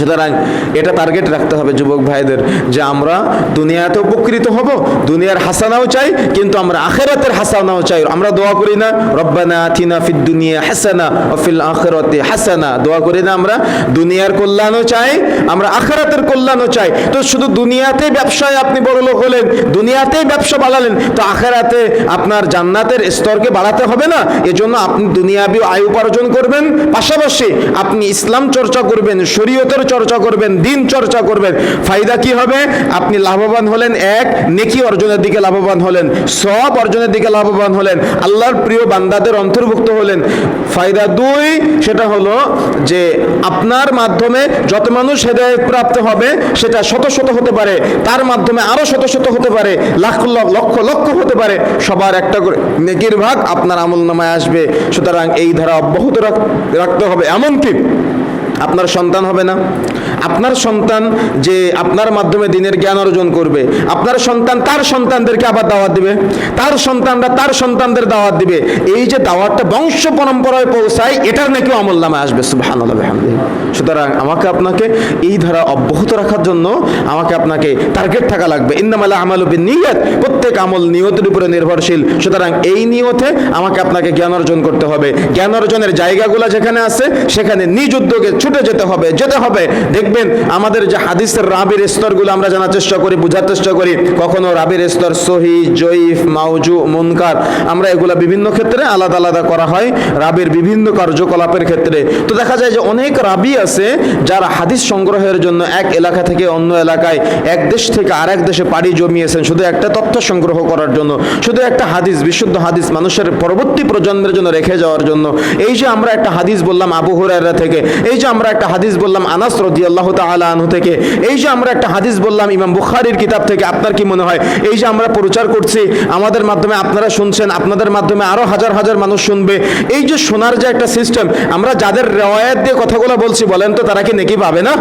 সুতরাং এটা টার্গেট রাখতে হবে যুবক ভাইদের যে আমরা দুনিয়াতে উপকৃত হব, দুনিয়ার হাসানাও চাই, কিন্তু আমরা আখিরাতের হাসানাও চাই। আমরা দোয়া করি না রব্বানা আতিনা ফিদ দুনিয়া হাসানা ওয়া ফিল আখিরাতি হাসানা? দোয়া করি না আমরা? দুনিয়ার কল্যাণও চাই, আমরা আখিরাতের কল্যাণও চাই। তো শুধু দুনিয়াতে ব্যবসায় আপনি বড়লোক হলেন, দুনিয়াতেই ব্যবসা বাড়ালেন, তো আখিরাতে আপনার জান্নাতের স্তরকে বাড়াতে হবে না? এজন্য আপনি দুনিয়াবি আয় উপার্জন করবেন, পাশাপাশি আপনি ইসলাম চর্চা করবেন, শরীয়তের চর্চা করবেন, দিন চর্চা করবেন। ফায়দা কি হবে? আপনি লাভবান হলেন, এক, নেকি অর্জনের দিকে লাভবান হলেন, সওয়াব অর্জনের দিকে লাভবান হলেন, আল্লাহর প্রিয় বান্দাদের অন্তর্ভুক্ত হলেন। ফায়দা দুই, সেটা হলো যে আপনার মাধ্যমে যত মানুষ হেদায়েত প্রাপ্ত হবে সেটা শত শত হতে পারে, তার মাধ্যমে আরো শত শত হতে পারে, লাখ লক্ষ লক্ষ হতে পারে, সবার একটা করে নেকির ভাগ আপনার আমলনামায় আসবে। সুতরাং এই ধারা অব্যাহত রাখতে হবে। এমনকি আপনার সন্তান হবে না, আপনার সন্তান যে আপনার মাধ্যমে দ্বীনের জ্ঞান অর্জন করবে, আপনার সন্তান তার সন্তানদেরকে আবার দাওয়াত দিবে, তার সন্তানরা তার সন্তানদের দাওয়াত দিবে। এই যে দাওয়াতটা বংশ পরম্পরায় পৌঁছায়, এটার নাকি আমলনামায় আসবে। সুবহানাল্লাহ ওয়া বিহামদিহি। সুতরাং আমাকে আপনাকে এই ধারা অব্যাহত রাখার জন্য আমাকে আপনাকে টার্গেট থাকা লাগবে। ইন্নামাল আমালু বিন্নিয়াত, প্রত্যেক আমল নিয়তের উপরে নির্ভরশীল। সুতরাং এই নিয়তে আমাকে আপনাকে জ্ঞান অর্জন করতে হবে। জ্ঞান অর্জনের জায়গাগুলো যেখানে আছে সেখানে নিজ উদ্যোগে ছুটে যেতে হবে। দেখবেন আমাদের যে হাদিসের রাবির স্তরগুলো আমরা জানার চেষ্টা করি, বোঝার চেষ্টা করি, কখনো রাবির স্তর সহি, জয়ীফ, মাউজু, মুনকার, আমরা এগুলা বিভিন্ন ক্ষেত্রে আলাদা আলাদা করা হয় রাবির বিভিন্ন কার্যকলাপের ক্ষেত্রে। তো দেখা যায় যে অনেক রাবি আছে যারা হাদিস সংগ্রহের জন্য এক এলাকা থেকে অন্য এলাকায়, এক দেশ থেকে আরেক দেশে পাড়ি জমিয়েছেন শুধু একটা তথ্য সংগ্রহ করার জন্য, শুধু একটা হাদিস, বিশুদ্ধ হাদিস মানুষের পরবর্তী প্রজন্মের জন্য রেখে যাওয়ার জন্য। এই যে আমরা একটা হাদিস বললাম আবু হুরায়রা থেকে, এই যে আমরা একটা হাদিস বললাম আনাস রাদিয়াল্লাহু তাআলা আনহু থেকে, এই যে আমরা একটা হাদিস বললাম ইমাম বুখারীর কিতাব থেকে, আপনার কি মনে হয় এই যে আমরা প্রচার করছি, আমাদের মাধ্যমে আপনারা শুনছেন, আপনাদের মাধ্যমে আরো হাজার হাজার মানুষ শুনবে, এই যে শোনার যে একটা সিস্টেম, আমরা যাদের রিওয়ায়াত দিয়ে কথাগুলো বলছি, বলেন তো তারা কি নেকি পাবে না?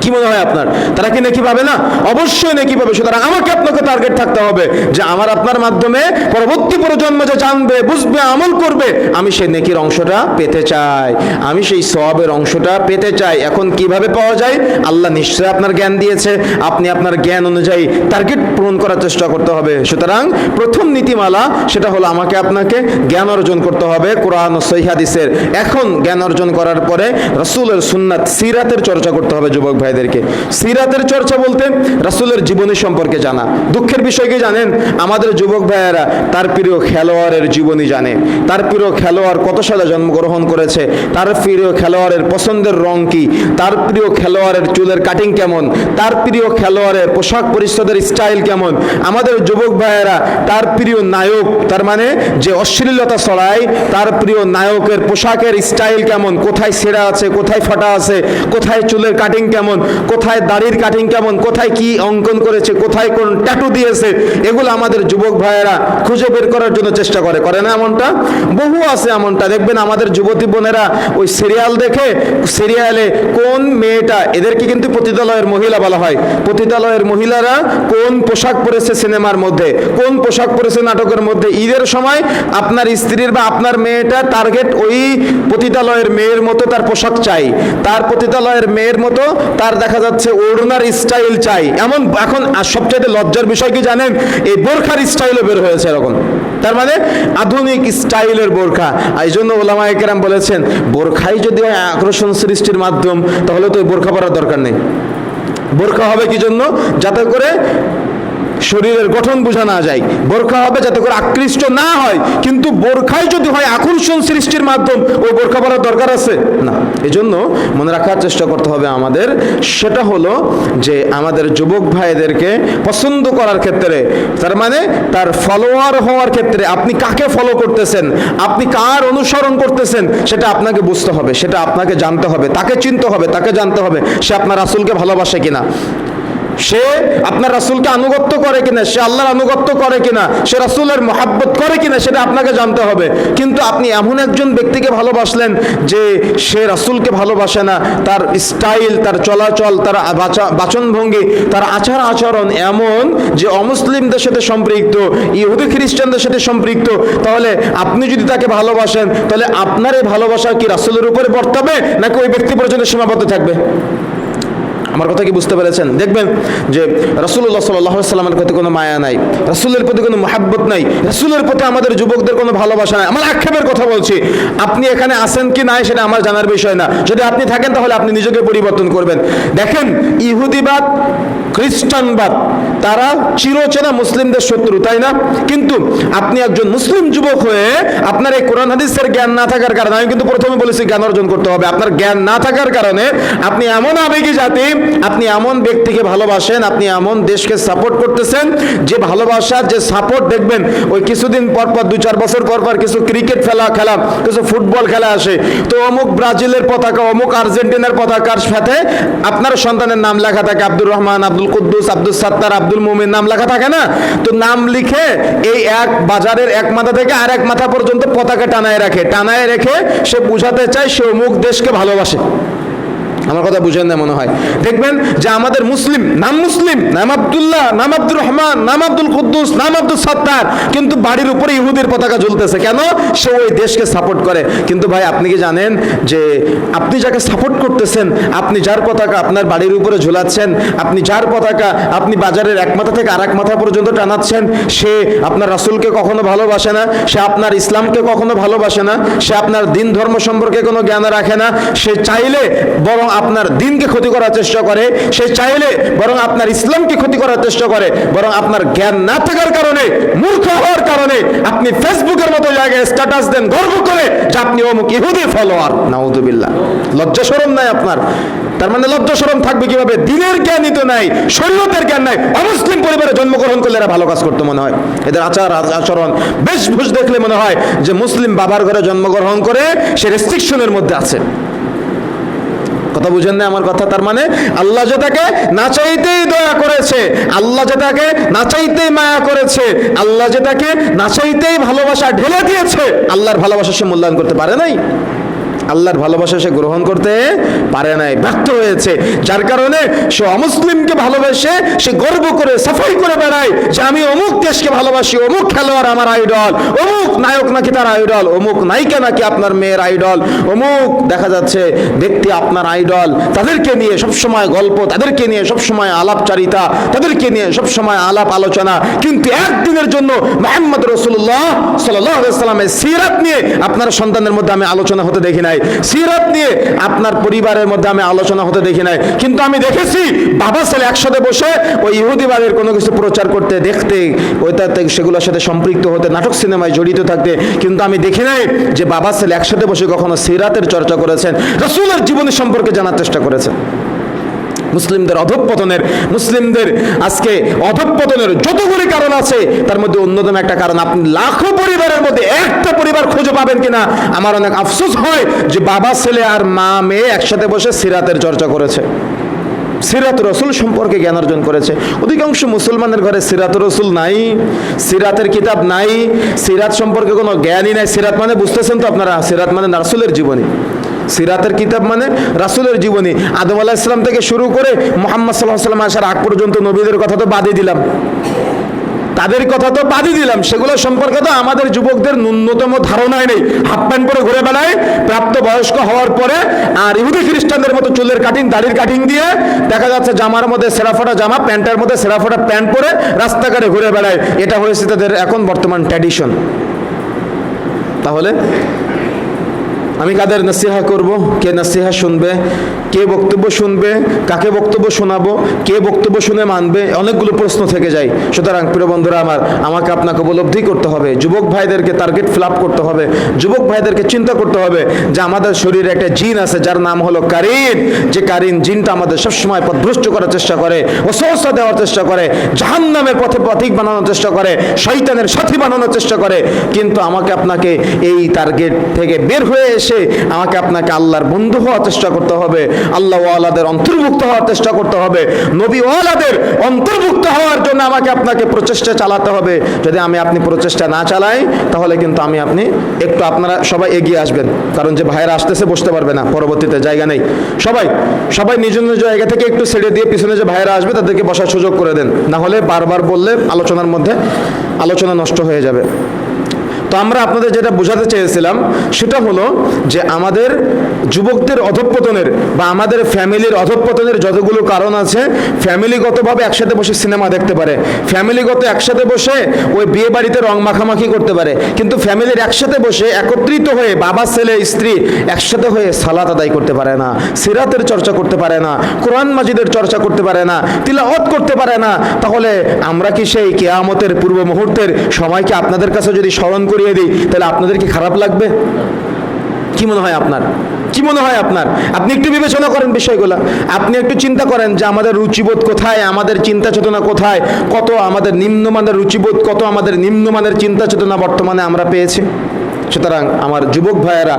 কি মনে হয় আপনার? তারা কি নেকি পাবে না? অবশ্যই নেকি পাবে। সুতরাং আমাকে আপনাকে টার্গেট থাকতে হবে যে আমার আপনার মাধ্যমে পরবর্তী প্রজন্ম যে জানবে, বুঝবে, আমল করবে, আমি সেই নেকির অংশটা পেতে চাই, আমি সেই সওয়াবের অংশটা পেতে চাই। এখন কিভাবে পাওয়া যায়? আল্লাহ নিশ্চয়ই আপনার জ্ঞান দিয়েছে, আপনি আপনার জ্ঞান অনুযায়ী টার্গেট পূরণ করার চেষ্টা করতে হবে। সুতরাং প্রথম নীতিমালা সেটা হলো আমাকে আপনাকে জ্ঞান অর্জন করতে হবে কোরআন ও সহিহ হাদিসের। এখন জ্ঞান অর্জন করার পরে রাসূলের সুন্নাত, সিরাতের চর্চা করতে হবে যুবক ভাইদেরকে। সিরাতের চর্চা বলতে রাসূলের জীবনী সম্পর্কে জানা। দুঃখের বিষয় কি জানেন? আমাদের যুবক ভাইয়েরা তার প্রিয় খেলোয়াড়ের জীবনী জানে, তার প্রিয় খেলোয়াড় কত সালে জন্মগ্রহণ করেছে, তার প্রিয় খেলোয়াড়ের পছন্দের রং কি, তার প্রিয় খেলোয়াড়ের চুলের কাটিং কেমন, তার প্রিয় খেলোয়াড়ের পোশাক পরিচ্ছদের স্টাইল কেমন। আমাদের যুবক ভাইয়েরা তার প্রিয় নায়ক, তার মানে যে অশ্লীলতা ছড়ায়, তার প্রিয় নায়কের পোশাকের স্টাইল কেমন, কোথায় ছেঁড়া আছে, কোথায় ফাটা আছে, কোথায় চুলের কাটিং কেমন, কোথায় দাড়ির কাটিং কেমন, কোথায় কি অঙ্কন করেছে, কোথায় কোন ট্যাটু দিয়েছে, এগুলো আমাদের যুবক ভাইয়েরা খুঁজে বের করার জন্য চেষ্টা করে না এমনটা? বহু আছে এমনটা। দেখবেন আমাদের যুবতী বোনেরা ওই সিরিয়াল দেখে, সিরিয়ালে কোন মেয়েটা, এদেরকে কিন্তু পতিতালয়ের মহিলা বলা হয়, পতিতালয়ের মহিলারা কোন পোশাক পরেছে সিনেমার মধ্যে, কোন পোশাক পরেছে নাটকের মধ্যে, ঈদের সময় আপনার স্ত্রীর বা আপনার মেয়েটা টার্গেট ওই পতিতালয়ের মেয়ের মতো তার পোশাক চাই, তার পতিতালয়ের মেয়ের মতো তার দেখা যাচ্ছে ওড়নার স্টাইল চাই। এমন এখন সবচেয়ে লজ্জার বিষয় কি জানেন? এই বোরখার স্টাইলও বের হয়েছে এরকম। তার মানে আধুনিক স্টাইলের বোরখা। এই জন্য ওলামায়ে কেরাম বলেছেন বোরখাই যদি হয় আকর্ষণ সৃষ্টির মাধ্যম, তাহলে তো বোরখা পরার দরকার নেই। বোরখা হবে কি জন্য? যাতে করে শরীরের গঠন বোঝা না যায়। বোরখা হবে যাতে করে আকৃষ্ট না হয়। কিন্তু বোরখাই যদি হয় আকর্ষণ সৃষ্টির মাধ্যম, ওই বোরখা পরার দরকার আছে না। এজন্য মনে রাখার চেষ্টা করতে হবে আমাদের, সেটা হলো যে আমাদের যুবক ভাইদেরকে পছন্দ করার ক্ষেত্রে, তার মানে তার ফলোয়ার হওয়ার ক্ষেত্রে আপনি কাকে ফলো করতেছেন, আপনি কার অনুসরণ করতেছেন, সেটা আপনাকে বুঝতে হবে, সেটা আপনাকে জানতে হবে, তাকে চিনতে হবে, তাকে জানতে হবে সে আপনার রাসূলকে ভালোবাসে কিনা, সে আপনার রাসূলকে আনুগত্য করে কিনা, সে আল্লাহর আনুগত্য করে কিনা, সে রাসূলের মহব্বত করে কিনা, সেটা আপনাকে জানতে হবে। কিন্তু আপনি এমন একজন ব্যক্তিকে ভালোবাসলেন যে সে রাসূলকে ভালোবাসে না, তার স্টাইল, তার চলাচল, তার বাচনভঙ্গি, তার আচার আচরণ এমন যে অমুসলিমদের সাথে সম্পৃক্ত, ইহুদি খ্রিস্টানদের সাথে সম্পৃক্ত, তাহলে আপনি যদি তাকে ভালোবাসেন, তাহলে আপনার এই ভালোবাসা কি রাসূলের উপরে বর্তাবে নাকি ওই ব্যক্তি পর্যন্ত সীমাবদ্ধ থাকবে? আমার কথা কি বুঝতে পেরেছেন? দেখবেন যে রাসূলুল্লাহ সাল্লাল্লাহু আলাইহি ওয়াসাল্লামের প্রতি কোনো মায়া নাই, রাসূলের প্রতি কোনো মহব্বত নাই, রাসূলের প্রতি আমাদের যুবকদের কোনো ভালোবাসা নাই। আমার আক্ষেপের কথা বলছি। আপনি এখানে আছেন কি নাই সেটা আমার জানার বিষয় না। যদি আপনি থাকেন তাহলে আপনি নিজেকে পরিবর্তন করবেন। দেখেন, ইহুদিবাদ, খ্রিস্টানবাদ তারা চিরচেনা মুসলিমদের শত্রু, তাই না? কিন্তু আপনি একজন মুসলিম যুবক হয়ে আপনার এই কোরআন হাদিসের জ্ঞান না থাকার কারণে, আমি কিন্তু প্রথমে বলেছি জ্ঞান অর্জন করতে হবে, আপনার জ্ঞান না থাকার কারণে আপনি এমন আবেগী জাতি, আপনি এমন ব্যক্তিকে ভালোবাসেন, আপনি এমন দেশকে সাপোর্ট করতেছেন যে ভালোবাসার যে সাপোর্ট, দেখবেন ওই কিছুদিন পর পর 2-4 বছর পর পর কিছু ক্রিকেট খেলা, কিছু ফুটবল খেলা আসে, তো অমুক ব্রাজিলের পতাকা, অমুক আর্জেন্টিনার পতাকার সাথে আপনার সন্তানের নাম লেখা থাকে, আব্দুর রহমান, আব্দুল কুদ্দুস, আব্দুল সাত্তার, আব্দুল মুমিন নাম লেখা থাকে না? তো নাম লিখে এই এক বাজারের এক মাথা থেকে আর এক মাথা পর্যন্ত পতাকা টানায় রেখে সে বুঝাতে চায় সে অমুক দেশকে ভালোবাসে। আমার কথা বুঝেন না মনে হয়। দেখবেন যে আমাদের মুসলিম, নাম আব্দুল্লাহ, নাম আব্দুর রহমান, নাম আব্দুল কুদ্দুস, নাম আব্দুল সাত্তার, কিন্তু বাড়ির উপরে ইহুদির পতাকা ঝুলতেছে। কেন? সে ওই দেশকে সাপোর্ট করে। কিন্তু ভাই আপনি কি জানেন যে আপনি যাকে সাপোর্ট করতেছেন, আপনি যার পতাকা আপনার বাড়ির উপরে ঝুলাচ্ছেন, আপনি যার পতাকা আপনি বাজারের এক মাথা থেকে আর এক মাথা পর্যন্ত টানাচ্ছেন, সে আপনার রাসূলকে কখনো ভালোবাসে না, সে আপনার ইসলামকে কখনো ভালোবাসে না, সে আপনার দিন ধর্ম সম্পর্কে কোনো জ্ঞান রাখে না। সে চাইলে বরং আপনার দিনকে ক্ষতি করার চেষ্টা করে, সে চাইলে বরং আপনার ইসলামকে ক্ষতি করার চেষ্টা করে। বরং আপনার জ্ঞান না থাকার কারণে, মূর্খ হওয়ার কারণে আপনি ফেসবুকের মতো জায়গায় স্ট্যাটাস দেন গর্ব করে যে আপনি অমুক ইহুদি ফলোয়ার। নাউযুবিল্লাহ। লজ্জা শরম নাই আপনার? তার মানে লজ্জা শরম থাকবে কিভাবে? দিনের জ্ঞানই তো নাই, শরীয়তের জ্ঞান নাই। অমুসলিম পরিবারে জন্মগ্রহণ করলে এরা ভালো কাজ করতে মনে হয়। এদের আচার আচরণ, বেশভূষ দেখলে মনে হয় যে মুসলিম বাবার ঘরে জন্মগ্রহণ করে সে রেস্ট্রিকশনের মধ্যে আছে। কথা বুঝেন না আমার কথা? তার মানে আল্লাহ যে তাকে না চাইতেই দয়া করেছে, আল্লাহ যে তাকে না চাইতেই মায়া করেছে, আল্লাহ যে তাকে না চাইতেই ভালোবাসা ঢেলে দিয়েছে, আল্লাহর ভালোবাসা সে মূল্যায়ন করতে পারে নাই, আল্লাহর ভালোবাসা সে গ্রহণ করতে পারে নাই, ব্যর্থ হয়েছে। যার কারণে সে অমুসলিমকে ভালোবাসে, সে গর্ব করে সাফাই করে বেড়ায় যে আমি অমুক দেশকে ভালোবাসি, অমুক খেলোয়াড় আমার আইডল, অমুক নায়ক নাকি তার আইডল, অমুক নায়িকা নাকি আপনার মেয়ের আইডল, অমুক দেখা যাচ্ছে ব্যক্তি আপনার আইডল। তাদেরকে নিয়ে সবসময় গল্প, তাদেরকে নিয়ে সবসময় আলাপচারিতা, তাদেরকে নিয়ে সবসময় আলাপ আলোচনা। কিন্তু একদিনের জন্য মুহাম্মদ রাসূলুল্লাহ সাল্লাল্লাহু আলাইহি ওয়াসাল্লামের সিরাত নিয়ে আপনার সন্তানের মধ্যে আমি আলোচনা হতে দেখি নাই, সিরাত নিয়ে আপনার পরিবারের মধ্যে আমি আলোচনা হতে দেখি নাই। কিন্তু আমি দেখেছি বাবা ছেলে একসাথে বসে ওই ইহুদিবাদের কোনো কিছু প্রচার করতে, দেখতে, ওইটাতে সেগুলোর সাথে সম্পৃক্ত হতে, নাটক সিনেমায় জড়িত থাকতে। কিন্তু আমি দেখি নাই যে বাবা ছেলে একসাথে বসে কখনো সিরাতের চর্চা করেছেন, রাসূলের জীবনী সম্পর্কে জানার চেষ্টা করেছেন। মুসলিমদের অধঃপতনের, মুসলিমদের আজকে অধঃপতনের যতগুলি কারণ আছে তার মধ্যে অন্যতম একটা কারণ, আপনি লাখো পরিবারের মধ্যে একটা পরিবার খুঁজে পাবেন কিনা আমার অনেক আফসোস হয় যে বাবা ছেলে আর মা মেয়ে একসাথে বসে সিরাতের চর্চা করেছে, সিরাত রসুল সম্পর্কে জ্ঞান অর্জন করেছে। অধিকাংশ মুসলমানের ঘরে সিরাত রসুল নাই, সিরাতের কিতাব নাই, সিরাত সম্পর্কে কোনো জ্ঞানই নাই। সিরাত মানে বুঝতেছেন তো আপনারা, সিরাত মানে রাসূলের জীবনী, সিরাতের কিতাব মানে রাসূলের জীবনী। আদম আলাইহিস সালাম থেকে শুরু করে মুহাম্মদ সাল্লাল্লাহু আলাইহি ওয়াসাল্লাম আসার আগ পর্যন্ত নবীদের কথা তো বাদই দিলাম, তাদের কথা তো বাদই দিলাম, সেগুলো সম্পর্কে তো আমাদের যুবকদের ন্যূনতম ধারণাই নেই। হাফ প্যান্ট পরে ঘুরে বেড়ায় প্রাপ্ত বয়স্ক হওয়ার পরে, আর ইহুদি খ্রিস্টানদের মতো চুলের কাটিং, দাড়ির কাটিং দিয়ে দেখা যাচ্ছে জামার মধ্যে সেরাফোটা জামা, প্যান্টের মধ্যে সেরাফোটা প্যান্ট পরে রাস্তাঘাটে ঘুরে বেড়ায়। এটা হয়েছে তাদের এখন বর্তমান ট্র্যাডিশন। তাহলে আমি কাদের নসিহা করব? কে নসিহা শুনবে? কে বক্তব্য শুনবে? কাকে বক্তব্য শোনাবো? কে বক্তব্য শুনে মানবে? অনেকগুলো প্রশ্ন থেকে যায়। সুতরাং প্রিয় বন্ধুরা আমার, আমাকে আপনাকে উপলব্ধি করতে হবে, যুবক ভাইদেরকে টার্গেট ফিল আপ করতে হবে, যুবক ভাইদেরকে চিন্তা করতে হবে যে আমাদের শরীরে একটা জিন আছে যার নাম হলো কারিন। যে কারিন জিনটা আমাদের সবসময় পথভ্রষ্ট করার চেষ্টা করে, ওসওয়াসা দেওয়ার চেষ্টা করে, জাহান্নামের পথে পথিক বানানোর চেষ্টা করে, শয়তানের সাথী বানানোর চেষ্টা করে। কিন্তু আমাকে আপনাকে এই টার্গেট থেকে বের হয়ে এসে আমাকে আপনাকে আল্লাহর বন্ধু হওয়ার চেষ্টা করতে হবে, আল্লাহ ওয়ালাদের অন্তর্ভুক্ত হওয়ার চেষ্টা করতে হবে, নবী ওয়ালাদের অন্তর্ভুক্ত হওয়ার জন্য আমাকে আপনাকে প্রচেষ্টা চালাতে হবে। যদি আমি আপনি প্রচেষ্টা না চালাই তাহলে কিন্তু আমি আপনি একটু, আপনারা সবাই এগিয়ে আসবেন, কারণ যে ভাইরা আসতেছে বসতে পারবে না, পরবর্তীতে জায়গা নেই। সবাই সবাই নিজ নিজ জায়গা থেকে একটু ছেড়ে দিয়ে পিছনে যে ভাইরা আসবে তাদেরকে বসার সুযোগ করে দেন, না হলে বারবার বললে আলোচনার মধ্যে আলোচনা নষ্ট হয়ে যাবে। তো আমরা আপনাদের যেটা বোঝাতে চেয়েছিলাম সেটা হলো যে আমাদের যুবকদের অধঃপতনের বা আমাদের ফ্যামিলির অধঃপতনের যতগুলো কারণ আছে, ফ্যামিলিগতভাবে একসাথে বসে সিনেমা দেখতে পারে, ফ্যামিলিগত একসাথে বসে ওই বিয়ে বাড়িতে রং মাখামাখি করতে পারে, কিন্তু ফ্যামিলির একসাথে বসে একত্রিত হয়ে বাবা ছেলে স্ত্রী একসাথে হয়ে সালাত আদায় করতে পারে না, সিরাতের চর্চা করতে পারে না, কোরআন মাজিদের চর্চা করতে পারে না, তিলাওয়াত করতে পারে না। তাহলে আমরা কি সেই কিয়ামতের পূর্ব মুহূর্তের সময়কে আপনাদের কাছে যদি স্মরণ করিয়ে দিই তাহলে আপনাদের কি খারাপ লাগবে? কি মনে হয় আপনার? কি মনে হয় আপনার? আপনি একটু বিবেচনা করেন বিষয়গুলো, আপনি একটু চিন্তা করেন যে আমাদের রুচিবোধ কোথায়, আমাদের চিন্তা চেতনা কোথায়, কত আমাদের নিম্নমানের রুচিবোধ, কত আমাদের নিম্নমানের চিন্তা চেতনা বর্তমানে আমরা পেয়েছি। সুতরাং আমার যুবক ভাইয়েরা,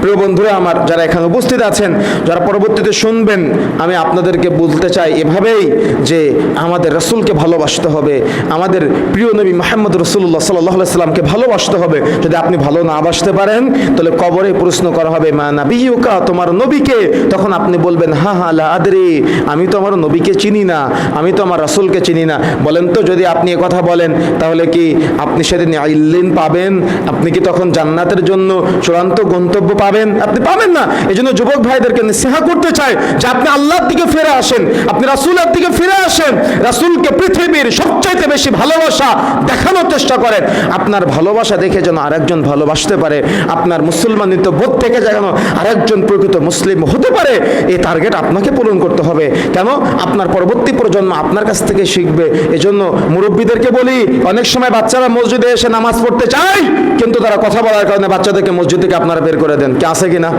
প্রিয় বন্ধুরা আমার, যারা এখানে উপস্থিত আছেন, যারা পরবর্তীতে শুনবেন, আমি আপনাদেরকে বলতে চাই এভাবেই যে আমাদের রাসূলকে ভালোবাসতে হবে, আমাদের প্রিয় নবী মুহাম্মদ রাসূলুল্লাহ সাল্লাল্লাহু আলাইহি সাল্লামকে ভালোবাসতে হবে। যদি আপনি ভালো না বাসতে পারেন তাহলে কবরে প্রশ্ন করা হবে মা নাবিয়ুকা, তোমার নবীকে? তখন আপনি বলবেন হা হা লা আদরি, আমি তো আমার নবীকে চিনি না, আমি তো আমার রাসূলকে চিনি না। বলেন তো, যদি আপনি এ কথা বলেন তাহলে কি আপনি সেদিন ইল্লিন পাবেন? আপনি কি তখন জান্নাতের জন্য চূড়ান্ত গন্তব্য পাবেন? আপনি পাবেন না। এই জন্য যুবক ভাইদেরকে নসিহত করতে চাই যে আপনি আল্লাহর দিকে ফিরে আসেন, আপনি রাসূলের দিকে ফিরে আসেন, রাসূলকে পৃথিবীর সবচাইতে বেশি ভালোবাসা দেখানোর চেষ্টা করেন। আপনার ভালোবাসা দেখে যেন আরেকজন ভালোবাসতে পারে, আপনার মুসলমানিত্ব বোধ থেকে যেন আরেকজন প্রকৃত মুসলিম হতে পারে, এই টার্গেট আপনাকে পূরণ করতে হবে। কেন? আপনার পরবর্তী প্রজন্ম আপনার কাছ থেকে শিখবে। এজন্য মুরব্বীদেরকে বলি, অনেক সময় বাচ্চারা মসজিদে এসে নামাজ পড়তে চায়, কিন্তু তারা কথা বলার কারণে বাচ্চাদেরকে মসজিদ থেকে আপনারা বের করে দেন। কি আছে কিনা?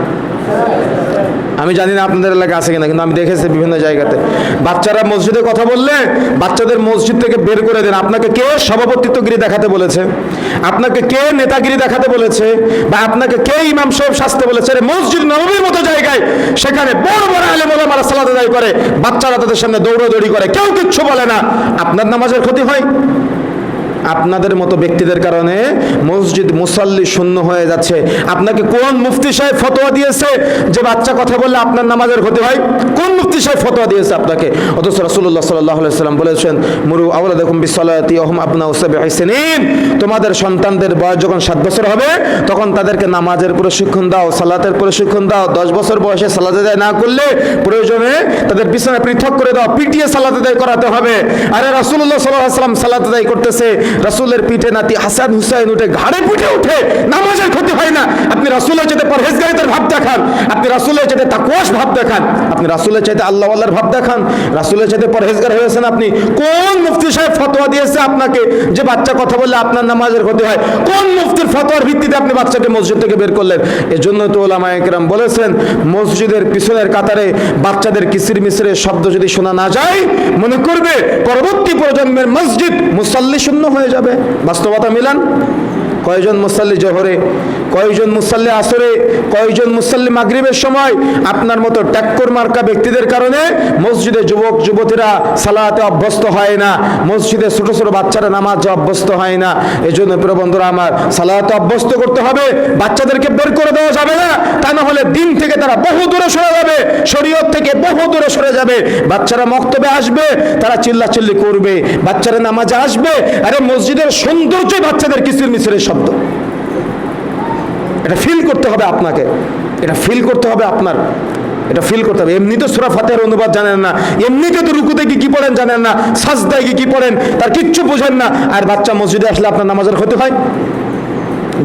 আমি জানি না আপনাদের এলাকায় আছে কিনা, কিন্তু আমি দেখেছি বিভিন্ন জায়গাতে বাচ্চারা মসজিদে কথা বললে বাচ্চাদের মসজিদ থেকে বের করে দেন। আপনাকে কে সভাপতিত্বগিরি দেখাতে বলেছে? আপনাকে কে নেতাগিরি দেখাতে বলেছে? বা আপনাকে কে ইমাম সাহেব সাজতে বলেছে? মসজিদ নববীর মতো জায়গায়, সেখানে বড় বড় আলেম ওলামারা সালাত আদায় করে, বাচ্চারা তাদের সামনে দৌড়াদৌড়ি করে, কেউ কিচ্ছু বলে না। আপনার নামাজের ক্ষতি হয়। আপনাদের মতো ব্যক্তিদের কারণে মসজিদ মুসাল্লি শূন্য হয়ে যাচ্ছে। আপনাকে কোন মুফতি সাহেব ফতোয়া দিয়েছে যে বাচ্চা কথা বললে আপনার নামাজের ক্ষতি হয়? কোন মুফতি সাহেব ফতোয়া দিয়েছে আপনাকে? অথচ রাসূলুল্লাহ সাল্লাল্লাহু আলাইহি সাল্লাম বলেছেন মুরু আওলাদাকুম বিসসালাতি ওয়া হুম আবনাউ সাবঈ সিনিন, তোমাদের সন্তানদের বয়স যখন 7 বছর হবে তখন তাদেরকে নামাজের প্রশিক্ষণ দাও, সালাতের প্রশিক্ষণ দাও। 10 বছর বয়সে সালাত আদায় না করলে প্রয়োজনে তাদের বিছানা পৃথক করে দাও, পিটিয়ে সালাত আদায় করাতে হবে। আরে রাসূলুল্লাহ সাল্লাল্লাহু আলাইহি সাল্লাম সালাত আদায় করতেছে, রাসূলের পিঠে নাতি হাসান হুসাইন উঠে ঘাড়ে পিঠে উঠে, নামাজের ক্ষতি হয় না। আপনি রাসূলের চাইতে পরহেজগারিতার ভাব দেখান, আপনি রাসূলের চাইতে তাকওয়াশ ভাব দেখান, আপনি রাসূলের চাইতে আল্লাহ আল্লাহর ভাব দেখান, রাসূলের চাইতে পরহেজগার হয়েছেন আপনি। কোন মুফতি সাহেব ফতোয়া দিয়েছে আপনাকে যে বাচ্চা কথা বললে আপনার নামাজের ক্ষতি হয়? কোন মুফতির ফতোয়ার ভিত্তিতে আপনি বাচ্চাকে মসজিদ থেকে বের করলেন? এজন্য তো উলামায়ে কেরাম বলেছেন মসজিদের পিছনের কাতারে বাচ্চাদের কিসির মিসিরের শব্দ যদি শোনা না যায়, মনে করবে পরবর্তী প্রজন্মের মসজিদ মুসাল্লি শূন্য হয়ে যাবে। বাস্তবতা মিলান। কয়জন মুসাল্লি জোহরে, কয়জন মুসাল্লি আসরে, কয়জন মুসাল্লি মাগরিবের সময় আপনার মতো ট্যাক্কর মার্কা ব্যক্তিদের কারণে মসজিদে যুবক যুবতীরা সালাতে অভ্যস্ত হয় না, মসজিদে ছোট ছোট বাচ্চারা নামাজে অভ্যস্ত হয় না। এই জন্য প্রিয় বন্ধুরা আমার, সালাতে অভ্যস্ত করতে হবে, বাচ্চাদেরকে বের করে দেওয়া যাবে না, তা না হলে দিন থেকে তারা বহু দূরে সরে যাবে, শরীয়ত থেকে বহু দূরে সরে যাবে। বাচ্চারা মক্তবে আসবে, তারা চিল্লাচিল্লি করবে, বাচ্চারা নামাজে আসবে, আরে মসজিদের সৌন্দর্য বাচ্চাদের কিচির মিচিরের শব্দ। এটা ফিল করতে হবে আপনাকে, এটা ফিল করতে হবে আপনার, এটা ফিল করতে হবে। এমনি তো সূরা ফাতিহার অনুবাদ জানেন না, এমনিতে তো রুকুতে কি পড়েন জানেন না, সাজদায় কি পড়েন তার কিচ্ছু বোঝেন না, আর বাচ্চা মসজিদে আসলে আপনার নামাজের ক্ষতি হয়।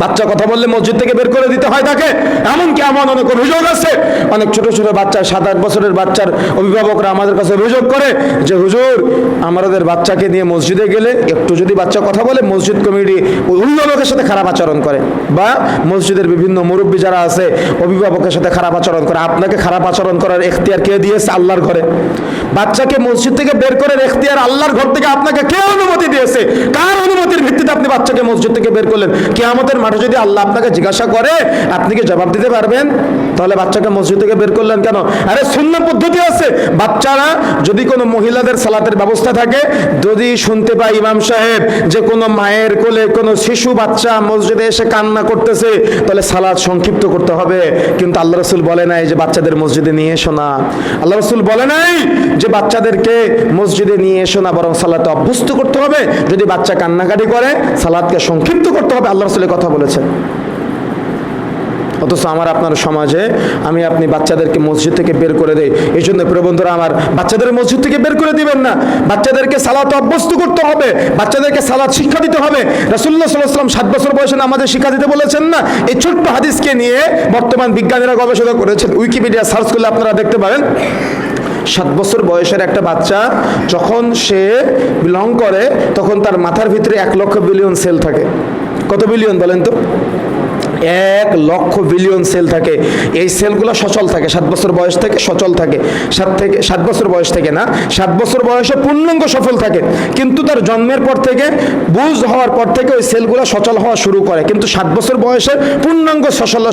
বাচ্চা কথা বললে মসজিদ থেকে বের করে দিতে হয় তাকে। এমনকি এমন অনেক অভিযোগ আছে, অনেক ছোট ছোট বাচ্চা, 7-8 বছরের বাচ্চার অভিভাবকরা আমাদের কাছে অভিযোগ করে যে হুজুর, আমাদের বাচ্চাকে নিয়ে মসজিদে গেলে একটু যদি বাচ্চা কথা বলে, মসজিদ কমিটি অন্য লোকের সাথে খারাপ আচরণ করে, বা মসজিদের বিভিন্ন মুরব্বী যারা আছে অভিভাবকের সাথে খারাপ আচরণ করে। আপনাকে খারাপ আচরণ করার এখতিয়ার কে দিয়েছে? আল্লাহর ঘরে। বাচ্চাকে মসজিদ থেকে বের করার এখতিয়ার আল্লাহর ঘর থেকে আপনাকে কে অনুমতি দিয়েছে? কার অনুমতির ভিত্তিতে আপনি বাচ্চাকে মসজিদ থেকে বের করলেন? কিয়ামতের মাঠে যদি আল্লাহ আপনাকে জিজ্ঞাসা করে, আপনি কি জবাব দিতে পারবেন? তাহলে বাচ্চাকে মসজিদ থেকে বের করলেন কেন? আরে সুন্নাহ পদ্ধতি আছে। বাচ্চারা যদি কোনো মহিলাদের সালাতের ব্যবস্থা থাকে, যদি শুনতে পায় ইমাম সাহেব যে কোনো মায়ের কোলে কোনো শিশু বাচ্চা মসজিদে এসে কান্না করতেছে, তাহলে সালাত সংক্ষিপ্ত করতে হবে। কিন্তু আল্লাহ রাসূল বলে নাই যে বাচ্চাদের মসজিদে নিয়ে এসো না, আল্লাহ রাসূল বলে নাই যে বাচ্চাদেরকে মসজিদে নিয়ে এসো না, বরং সালাতে অভ্যস্ত করতে হবে। যদি বাচ্চা কান্নাকাটি করে, সালাতকে সংক্ষিপ্ত করতে হবে, আল্লাহ রাসূলের কথা বলেছেন। অথচ আমার আপনার সমাজে আমি আপনি বাচ্চাদেরকে মসজিদ থেকে বের করে দেই। এই জন্য প্রিয় বন্ধুরা আমার, বাচ্চাদের মসজিদ থেকে বের করে দিবেন না, বাচ্চাদেরকে সালাত অভ্যস্ত করতে হবে, বাচ্চাদেরকে সালাত শিক্ষা দিতে হবে। রাসূলুল্লাহ সাল্লাল্লাহু আলাইহি ওয়াসাল্লাম 7 বছর বয়সে আমাদের শিক্ষা দিতে বলেছেন না? এই ছোট্ট হাদিসকে নিয়ে বর্তমান বিজ্ঞানীরা গবেষণা করেছেন, উইকিপিডিয়া সার্চ করলে আপনারা দেখতে পাবেন। 7 বছর বয়সের একটা বাচ্চা যখন সে বিলং করে, তখন তার মাথার ভিতরে 1 লক্ষ বিলিয়ন সেল থাকে। কত বিলিয়ন বলেন তো? 1 লক্ষ বিলিয়ন সেল থাকে। এই সেলগুলো সচল থাকে 7 বছর বয়স থেকে, সচল থাকে। 7 বছর বয়স থেকে না, 7 বছর বয়সে পূর্ণাঙ্গ সফল থাকে। কিন্তু তার জন্মের পর থেকে, বুঝ হওয়ার পর থেকে ওই সেলগুলো সচল হওয়া শুরু করে। কিন্তু 7 বছর বয়সে পূর্ণাঙ্গ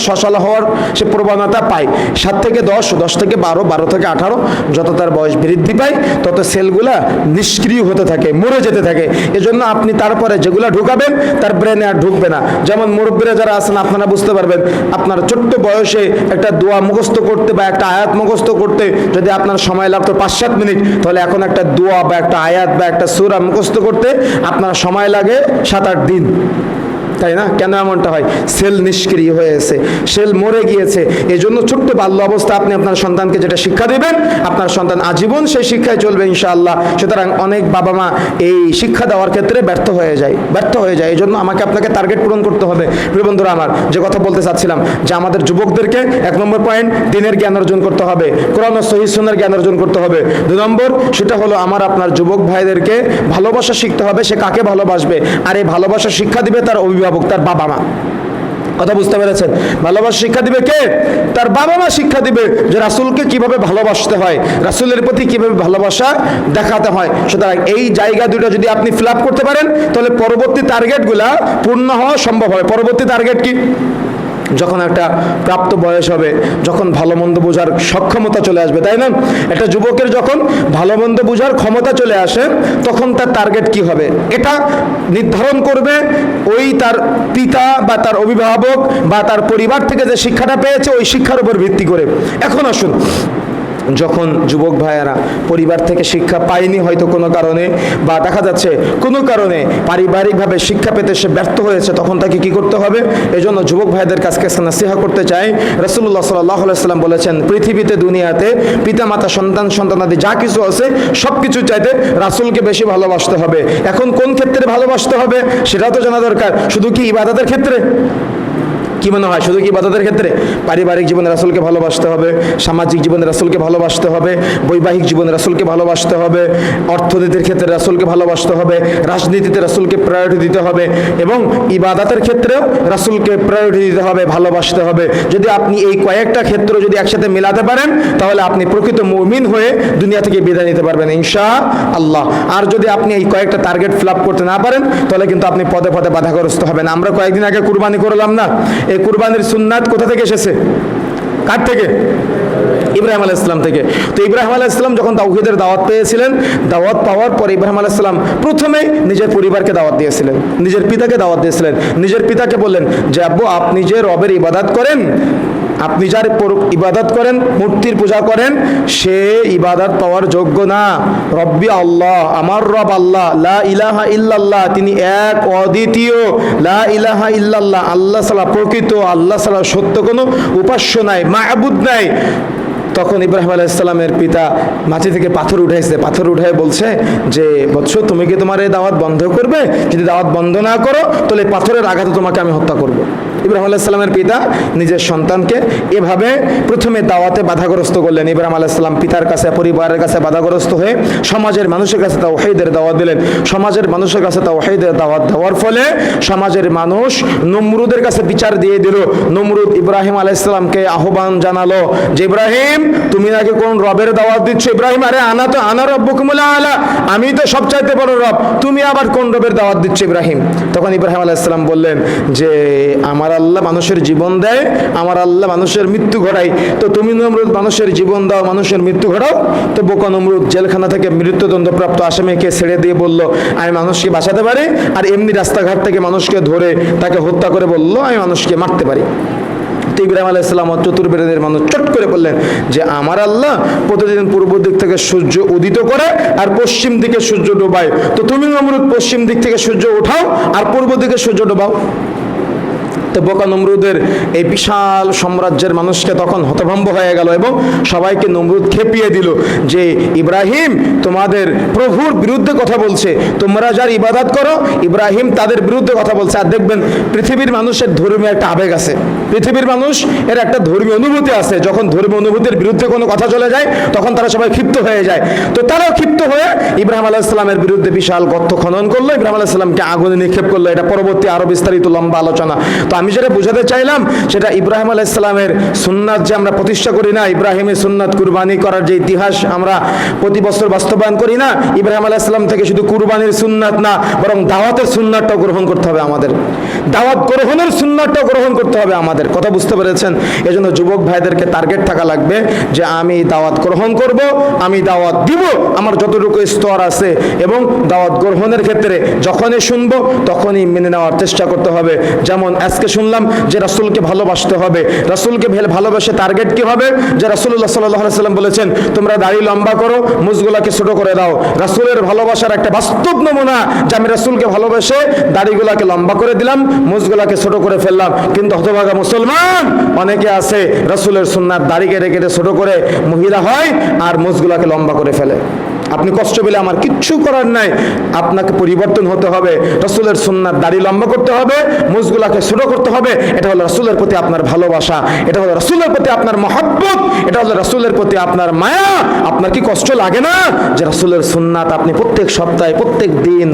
সচল হওয়ার সে প্রবণতা পায়। 7 থেকে 10, 10 থেকে 12, 12 থেকে 18, যত তার বয়স বৃদ্ধি পায় তত সেলগুলা নিষ্ক্রিয় হতে থাকে, মরে যেতে থাকে। এজন্য আপনি তারপরে যেগুলা ঢুকাবেন তার ব্রেনে আর ঢুকবে না। যেমন মুরব্বীরা যারা আছেন, আপনারা বুঝতে পারবেন, আপনার ছোট্ট বয়সে একটা দোয়া মুখস্থ করতে বা একটা আয়াত মুখস্থ করতে যদি আপনার সময় লাগতো 5-7 মিনিট, তাহলে এখন একটা দোয়া বা একটা আয়াত বা একটা সূরা মুখস্থ করতে আপনার সময় লাগে 7-8 দিন, তাই না? কেন এমনটা হয়? সেল নিষ্ক্রিয় হয়েছে, সেল মরে গিয়েছে। এই জন্য ছোট্ট বাল্য অবস্থা আপনি আপনার সন্তানকে যেটা শিক্ষা দেবেন, আপনার সন্তান আজীবন সেই শিক্ষায় চলবে ইনশাআল্লাহ। সুতরাং অনেক বাবা মা এই শিক্ষা দেওয়ার ক্ষেত্রে ব্যর্থ হয়ে যায়। এই জন্য আমাকে আপনাকে টার্গেট পূরণ করতে হবে। প্রিয় বন্ধুরা আমার, যে কথা বলতে চাচ্ছিলাম, যে আমাদের যুবকদেরকে 1 নম্বর পয়েন্ট, দ্বীনের জ্ঞান অর্জন করতে হবে, কোরআন ও সহিহ সুন্নাহর জ্ঞান অর্জন করতে হবে। 2 নম্বর, সেটা হলো আমার আপনার যুবক ভাইদেরকে ভালোবাসা শিখতে হবে। সে কাকে ভালোবাসবে? আর এই ভালোবাসা শিক্ষা দিবে তার অভিভাবক, তার বাবা মা। কথা বুঝতে পেরেছেন? ভালোবাসা শিক্ষা দিবে কে? তার বাবা মা শিক্ষা দিবে যে রাসূলকে কিভাবে ভালোবাসতে হয়, রাসূলের প্রতি কিভাবে ভালোবাসা দেখাতে হয়। সুতরাং এই জায়গা দুটো যদি আপনি ফিল আপ করতে পারেন, তাহলে পরবর্তী টার্গেটগুলা পূর্ণ হওয়া সম্ভব হবে। পরবর্তী টার্গেট কি? যখন একটা প্রাপ্ত বয়স হবে, যখন ভালো মন্দ বোঝার সক্ষমতা চলে আসবে, তাই না? একটা যুবকের যখন ভালো মন্দ বোঝার ক্ষমতা চলে আসে, তখন তার টার্গেট কি হবে এটা নির্ধারণ করবে ওই তার পিতা বা তার অভিভাবক বা তার পরিবার থেকে যে শিক্ষাটা পেয়েছে, ওই শিক্ষার উপর ভিত্তি করে। এখন আসুন, যখন যুবক ভাইয়েরা পরিবার থেকে শিক্ষা পায়নি হয়তো কোনো কারণে, বা দেখা যাচ্ছে কোনো কারণে পারিবারিকভাবে শিক্ষা পেতে সে ব্যর্থ হয়েছে, তখন তাকে কি করতে হবে? এজন্য যুবক ভাইদের কাছে নাসিহা করতে চাই। রাসূলুল্লাহ সাল্লাল্লাহু আলাইহি ওয়াসাল্লাম বলেছেন, পৃথিবীতে দুনিয়াতে পিতামাতা সন্তানাদি যা কিছু আছে সব কিছু চাইতে রাসূলকে বেশি ভালোবাসতে হবে। এখন কোন ক্ষেত্রে ভালোবাসতে হবে সেটাও তো জানা দরকার। শুধু কি ইবাদতের ক্ষেত্রে? কি মনে হয় শুধু কি ইবাদতের ক্ষেত্রে? পারিবারিক জীবনে রাসূলকে ভালোবাসতে হবে, সামাজিক জীবনে রাসূলকে ভালোবাসতে হবে, বৈবাহিক জীবনে রাসূলকে ভালোবাসতে হবে, অর্থনীতির ক্ষেত্রে রাসূলকে ভালোবাসতে হবে, রাজনীতিতে রাসূলকে প্রায়োরিটি দিতে হবে, এবং ইবাদতের ক্ষেত্রেও রাসূলকে প্রায়োরিটি দিতে হবে, ভালোবাসতে হবে। যদি আপনি এই কয়েকটা ক্ষেত্র যদি একসাথে মেলাতে পারেন, তাহলে আপনি প্রকৃত মুমিন হয়ে দুনিয়া থেকে বিদায় নিতে পারবেন ইনশাআল্লাহ। আর যদি আপনি এই কয়েকটা টার্গেট ফিল আপ করতে না পারেন, তাহলে কিন্তু আপনি পদে পদে বাধাগ্রস্ত হবেন। আমরা কয়েকদিন আগে কুরবানি করলাম না, এই কুরবানির সুন্নাত কোথা থেকে এসেছে? কার থেকে? ইব্রাহিম আলাইহিস সালাম থেকে। তো ইব্রাহিম আলাইহিস সালাম যখন তাওহীদের দাওয়াত পেয়েছিলেন, দাওয়াত পাওয়ার পর ইব্রাহিম আলাইহিস সালাম প্রথমে নিজের পরিবারকে দাওয়াত দিয়েছিলেন, নিজের পিতাকে দাওয়াত দিয়েছিলেন। নিজের পিতাকে বললেন যে আব্বু, আপনি যে রবের ইবাদত করেন, আপনি যার ইবাদত করেন, মূর্তির পূজা করেন, সে ইবাদত পাওয়ার যোগ্য না। রব্বি আল্লাহ, আমার রব আল্লাহ, লা ইলাহা ইল্লাল্লাহ, তিনি এক অদ্বিতীয়, লা ইলাহা ইল্লাল্লাহ, আল্লাহ ছাড়া প্রকৃত, আল্লাহ ছাড়া সত্য কোনো উপাস্য নাই, মাহবুদ নাই। তখন ইব্রাহিম আলাইহিস সালামের পিতা মাটি থেকে পাথর উঠাইছে, পাথর উঠায় বলছে যে বৎস, তুমি কি তোমার এই দাওয়াত বন্ধ করবে? যদি দাওয়াত বন্ধ না করো তাহলে পাথরের আঘাতে তোমাকে আমি হত্যা করব। ইব্রাহিম আলাইহিস সালামের পিতা নিজের সন্তানকে এভাবে প্রথমে দাওয়াতে বাধাগ্রস্ত করলেন। ইব্রাহিম আলাইহিস সালাম পিতার কাছে, পরিবারের কাছে বাধাগ্রস্ত হয়ে সমাজের মানুষের কাছে তাওহীদের দাওয়াত দিলেন। সমাজের মানুষের কাছে তাওহীদের দাওয়াত দেওয়ার ফলে সমাজের মানুষ নমরুদের কাছে বিচার দিয়ে দিল। নমরুদ ইব্রাহিম আলাইহিস সালামকে আহ্বান জানালো যে ইব্রাহিম, তুমি নাকি কোন রবের দাওয়াত দিচ্ছ? ইব্রাহিম, আরে আনা রব্বুকুমুল আলা, আমি তো সবচাইতে বড় রব, তুমি আবার কোন রবের দাওয়াত দিচ্ছ ইব্রাহিম? তখন ইব্রাহিম আলাইহিস সালাম বললেন যে আমার আল্লাহ মানুষের জীবন দেয়, আমার আল্লাহ মানুষের মৃত্যু ঘটায়। তো তুমি নমরুদ মানুষের জীবন দাও, মানুষের মৃত্যু ঘটাও। তো বোকা নমরুদ জেলখানা থেকে মৃত্যুদণ্ডপ্রাপ্ত আসামিকে ছেড়ে দিয়ে বলল আমি মানুষকে বাঁচাতে পারি, আর এমনি রাস্তাঘাট থেকে মানুষকে ধরে তাকে হত্যা করে বলল আমি মানুষকে মারতে পারি। ইব্রাহিম আলাইহিস সালাম চতুর্বেদের মানুষ চট করে বললেন যে আমার আল্লাহ প্রতিদিন পূর্ব দিক থেকে সূর্য উদিত করে আর পশ্চিম দিকে সূর্য ডোবায়। তো তুমি নমরুদ পশ্চিম দিক থেকে সূর্য ওঠাও আর পূর্ব দিকে সূর্য ডোবাও। তো বোকা নমরুদের এই বিশাল সাম্রাজ্যের মানুষকে তখন হতভম্ব হয়ে গেল এবং সবাইকে নমরুদ খেপিয়ে দিল যে ইব্রাহিম তোমাদের প্রভুর বিরুদ্ধে কথা বলছে, তোমরা যার ইবাদত করো ইব্রাহিম তাদের বিরুদ্ধে কথা বলছে। আর দেখবেন পৃথিবীর মানুষের ধর্মীয় একটা আবেগ আছে, পৃথিবীর মানুষ এর একটা ধর্মীয় অনুভূতি আছে। যখন ধর্মীয় অনুভূতির বিরুদ্ধে কোনো কথা চলে যায় তখন তারা সবাই ক্ষিপ্ত হয়ে যায়। তো তারাও ক্ষিপ্ত হয়ে ইব্রাহিম আলাইহিস সালামের বিরুদ্ধে বিশাল গর্ত খনন করলো, ইব্রাহিম আলাইহিস সালামকে আগুনে নিক্ষেপ করলো। এটা পরবর্তী আরো বিস্তারিত লম্বা আলোচনা। তো আমি যেটা বোঝাতে চাইলাম সেটা ইব্রাহিম আলাইহিস সালামের সুন্নাত যে আমরা প্রতিষ্ঠা করি না, ইব্রাহিমের সুন্নাত কুরবানি করার যে ইতিহাস আমরা প্রতি বছর বাস্তবায়ন করি না, ইব্রাহিম আলাইহিস সালাম থেকে শুধু কুরবানির সুন্নাত না বরং দাওয়াতের সুন্নাতটাও গ্রহণ করতে হবে আমাদের, দাওয়াত গ্রহণের সুন্নাতটাও গ্রহণ করতে হবে আমাদের। কথা বুঝতে পেরেছেন? এজন্য যুবক ভাইদেরকে টার্গেট থাকা লাগবে যে আমি দাওয়াত গ্রহণ করব, আমি দাওয়াত দিব আমার যতটুকু স্তর আছে, এবং দাওয়াত গ্রহণের ক্ষেত্রে যখনই শুনবো তখনই মেনে নেওয়ার চেষ্টা করতে হবে। যেমন আজকে শুনলাম যে রাসূলকে ভালোবাসতে হবে, রাসূলকে ভালোবাসে টার্গেট কি হবে? যে রাসূলুল্লাহ সাল্লাল্লাহু আলাইহি সাল্লাম বলেছেন তোমরা দাড়ি লম্বা করো, মুজগুলাকে ছোট করে দাও। রাসূলের ভালোবাসার একটা বাস্তব নমুনা যে আমি রাসূলকে ভালোবেসে দাড়িগুলাকে লম্বা করে দিলাম, মুজগুলাকে ছোট করে ফেললাম। কিন্তু হতভাগা মুসলমান অনেকে আছে রাসূলের সুন্নাত দাড়ি কেটে কেটে ছোট করে মহিলা হয় আর মুজগুলাকে লম্বা করে ফেলে। আপনি কষ্ট পেলে আমার কিচ্ছু করার নাই, আপনাকে পরিবর্তন হতে হবে। রাসূলের সুন্নাত দাড়ি লম্বা করতে হবে, মুজগুলাকে ছোট করতে হবে। এটা হলো রাসূলের প্রতি আপনার ভালোবাসা, এটা হলো রাসূলের প্রতি আপনার মহব্বত, এটা হলো রাসূলের প্রতি আপনার মায়া। আপনার কি কষ্ট লাগে না যে রাসূলের সুন্নাত আপনি প্রত্যেক সপ্তাহে, প্রত্যেক দিন,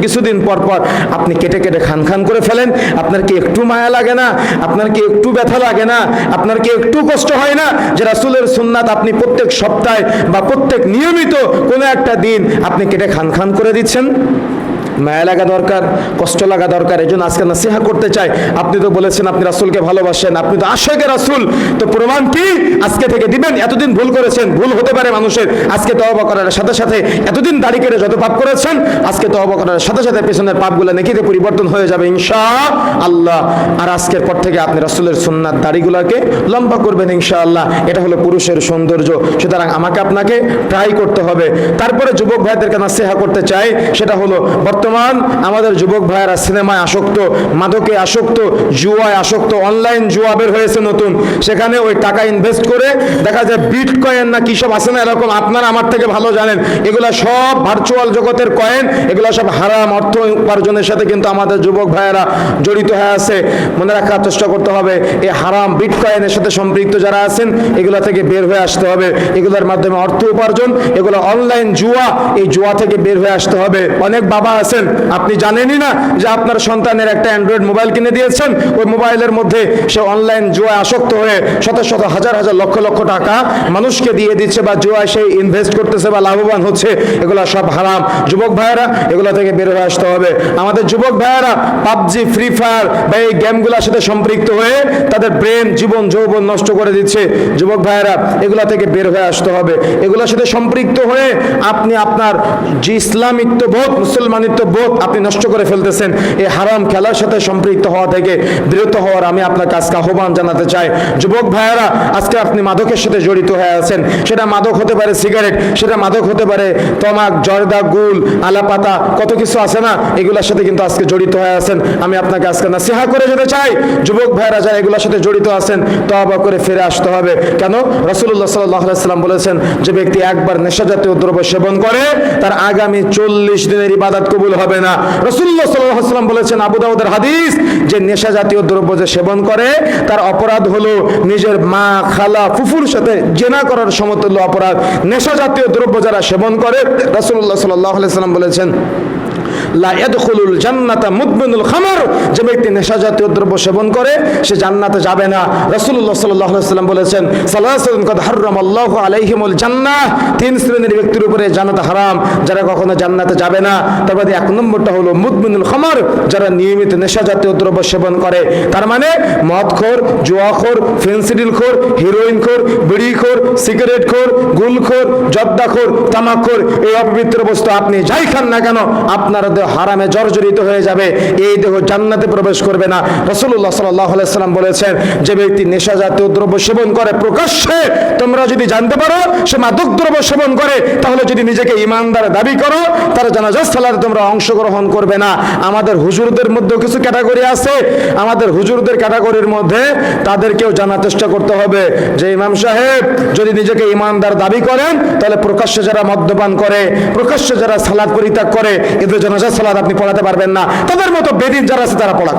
কিছুদিন পর পর আপনি কেটে কেটে খান খান করে ফেলেন? আপনার কি একটু মায়া লাগে না? আপনার কি একটু ব্যথা লাগে না? আপনার কি একটু কষ্ট হয় না যে রাসূলের সুন্নাত আপনি প্রত্যেক সপ্তাহে বা প্রত্যেক নিয়মিত কোনো একটা দিন আপনি কেটে খান খান করে দিচ্ছেন? মায়া লাগা দরকার, কষ্ট লাগা দরকার। এই জন্য আজকে নসিহত করতে চাই, আপনি তো বলেছেন আপনি রাসূলকে ভালোবাসেন, আপনি তো আশিকে রাসূল, তো প্রমাণ কি আজকে থেকে দিবেন? এতদিন ভুল করেছেন, ভুল হতে পারে মানুষের, আজকে তওবা করার সাথে সাথে, এতদিন দাড়ি কেটে যত পাপ করেছেন আজকে তওবা করার সাথে সাথে পেছনের পাপগুলো নেকিতে পরিবর্তন হয়ে যাবে ইনশাআল্লাহ। আর আজকের পর থেকে আপনি রাসূলের সুন্নাত দাড়িগুলোকে লম্বা করবেন ইনশাআল্লাহ। এটা হলো পুরুষের সৌন্দর্য। সুতরাং আমাকে আপনাকে ট্রাই করতে হবে। তারপরে যুবক ভাইদেরকে নসিহত করতে চাই, সেটা হলো বর্তমান আমাদের যুবক ভাইয়েরা সিনেমায় আসক্ত, মাদকে আসক্ত, জুয়ায় আসক্ত। অনলাইন জুয়া বের হয়েছে নতুন, সেখানে ওই টাকা ইনভেস্ট করে দেখা যায় বিটকয়েন না কি সব আছে না এরকম, আপনারা আমার থেকে ভালো জানেন, এগুলা সব ভার্চুয়াল জগতের কয়েন, এগুলা সব হারাম অর্থ উপার্জনের সাথে কিন্তু আমাদের যুবক ভাইয়েরা জড়িত হয়ে আছে। মনে রাখার চেষ্টা করতে হবে এই হারাম বিটকয়েনের সাথে সম্পৃক্ত যারা আছেন এগুলা থেকে বের হয়ে আসতে হবে। এগুলোর মাধ্যমে অর্থ উপার্জন, এগুলো অনলাইন জুয়া, এই জুয়া থেকে বের হয়ে আসতে হবে। অনেক বাবা আছে আছেন, আপনি জানেনই না যে আপনার সন্তানের একটা অ্যান্ড্রয়েড মোবাইল কিনে দিয়েছেন, ওই মোবাইলের মধ্যে সে অনলাইন জুয়ায় আসক্ত হয়ে শত শত হাজার হাজার লক্ষ লক্ষ টাকা মানুষকে দিয়ে দিচ্ছে বা জুয়ায় সে ইনভেস্ট করতেছে বা লাভবান হচ্ছে। এগুলো সব হারাম। যুবক ভাইয়েরা এগুলো থেকে বের হয়ে আসতে হবে। আমাদের যুবক ভাইয়েরা পাবজি, ফ্রি ফায়ার বা এই গেমগুলোর সাথে সম্পৃক্ত হয়ে তাদের ব্রেন, জীবন যৌবন নষ্ট করে দিচ্ছে। যুবক ভাইয়েরা এগুলো থেকে বের হয়ে আসতে হবে। এগুলোর সাথে সম্পৃক্ত হয়ে আপনি আপনার যে ইসলামিত্ব বোধ, মুসলমানিত্ব বোধ আপনি নষ্ট করে ফেলতেছেন। এই হারাম খেলার সাথে সম্পৃক্ত হওয়া থেকে বিরত হওয়ার আমি আপনার কাছে আহ্বান জানাতে চাই। যুবক ভাইয়েরা, আজকে আপনি মাদকের সাথে জড়িত হয়ে আছেন। সেটা মাদক হতে পারে সিগারেট, সেটা মাদক হতে পারে তমাক, জর্দা, গুল, আলাপাতা, কত কিছু আছে না, এগুলোর সাথে কিন্তু আজকে জড়িত হয়ে আছেন। আমি আপনাকে আজকে নাসিহা করে যেতে চাই, যুবক ভাইয়েরা যারা এগুলোর সাথে জড়িত আছেন তওবা করে ফিরে আসতে হবে। কেন? রাসূলুল্লাহ সাল্লাল্লাহু আলাইহি ওয়াসাল্লাম বলেছেন, যে ব্যক্তি একবার নেশা জাতীয় দ্রব্য সেবন করে তার আগামী 40 দিনের ইবাদত কবুল হবে না। রাসূলুল্লাহ সাল্লাল্লাহু আলাইহি ওয়াসাল্লাম বলেছেন, আবু দাউদের হাদিস, যে নেশা জাতীয় দ্রব্য যে সেবন করে তার অপরাধ হলো নিজের মা, খালা, ফুফুর সাথে জিনা করার সমতুল্য অপরাধ। নেশা জাতীয় দ্রব্য যারা সেবন করে, রাসূলুল্লাহ সাল্লাল্লাহু আলাইহি ওয়াসাল্লাম বলেছেন, লা ইয়াদখুলুল জান্নাতা মুদমিনুল খামর, যে ব্যক্তি নেশা জাতীয় দ্রব্য সেবন করে সে জান্নাতে যাবে না। রাসূলুল্লাহ সাল্লাল্লাহু আলাইহি ওয়াসাল্লাম বলেছেন, সালাসাতুন কাদ হারামাল্লাহু আলাইহিমুল জান্নাহ, 3 শ্রেণীর ব্যক্তির উপরে জান্নাত হারাম, যারা কখনো জান্নাতে যাবে না। তার মধ্যে 1 নম্বরটা হলো মুদমিনুল খামর, যারা নিয়মিত নেশা জাতীয় দ্রব্য সেবন করে। তার মানে মদখোর, জুয়াখোর, ফেন্সিডিলখোর, হিরোইনখোর, বিড়িখোর, সিগারেটখোর, গুলখোর, জর্দাখোর, তামাকখোর, এই অপবিত্র বস্তু আপনি যাই খান না কেন আপনার দেহ হারামে জর্জরিত হয়ে যাবে, এই দেহ জান্নাতে প্রবেশ করবে না। রাসূলুল্লাহ সাল্লাল্লাহু আলাইহি ওয়াসাল্লাম বলেছেন, যে ব্যক্তি নেশা জাতীয় দ্রব্য সেবন করে প্রকাশ্যে, তোমরা যদি জানতে পারো সে মাদক দ্রব্য সেবন করে, তাহলে যদি নিজেকে ঈমানদার দাবি করো, তার জানাজার সালাতে তোমরা অংশগ্রহণ করবে না। আমাদের হুজুরদের মধ্যে কিছু ক্যাটাগরি আছে, আমাদের হুজুরদের ক্যাটাগরির মধ্যে তাদেরকেও জানার চেষ্টা করতে হবে যে ইমাম সাহেব যদি নিজেকে ঈমানদার দাবি করেন, তাহলে প্রকাশ্যে যারা মদ্যপান করে, প্রকাশ্যে যারা সালাত পরিত্যাগ করে, এদের জানাজার সালাত আপনি পড়াতে পারবেন না। তাদের মতো বেদিন যারা আছে তারা পড়াক।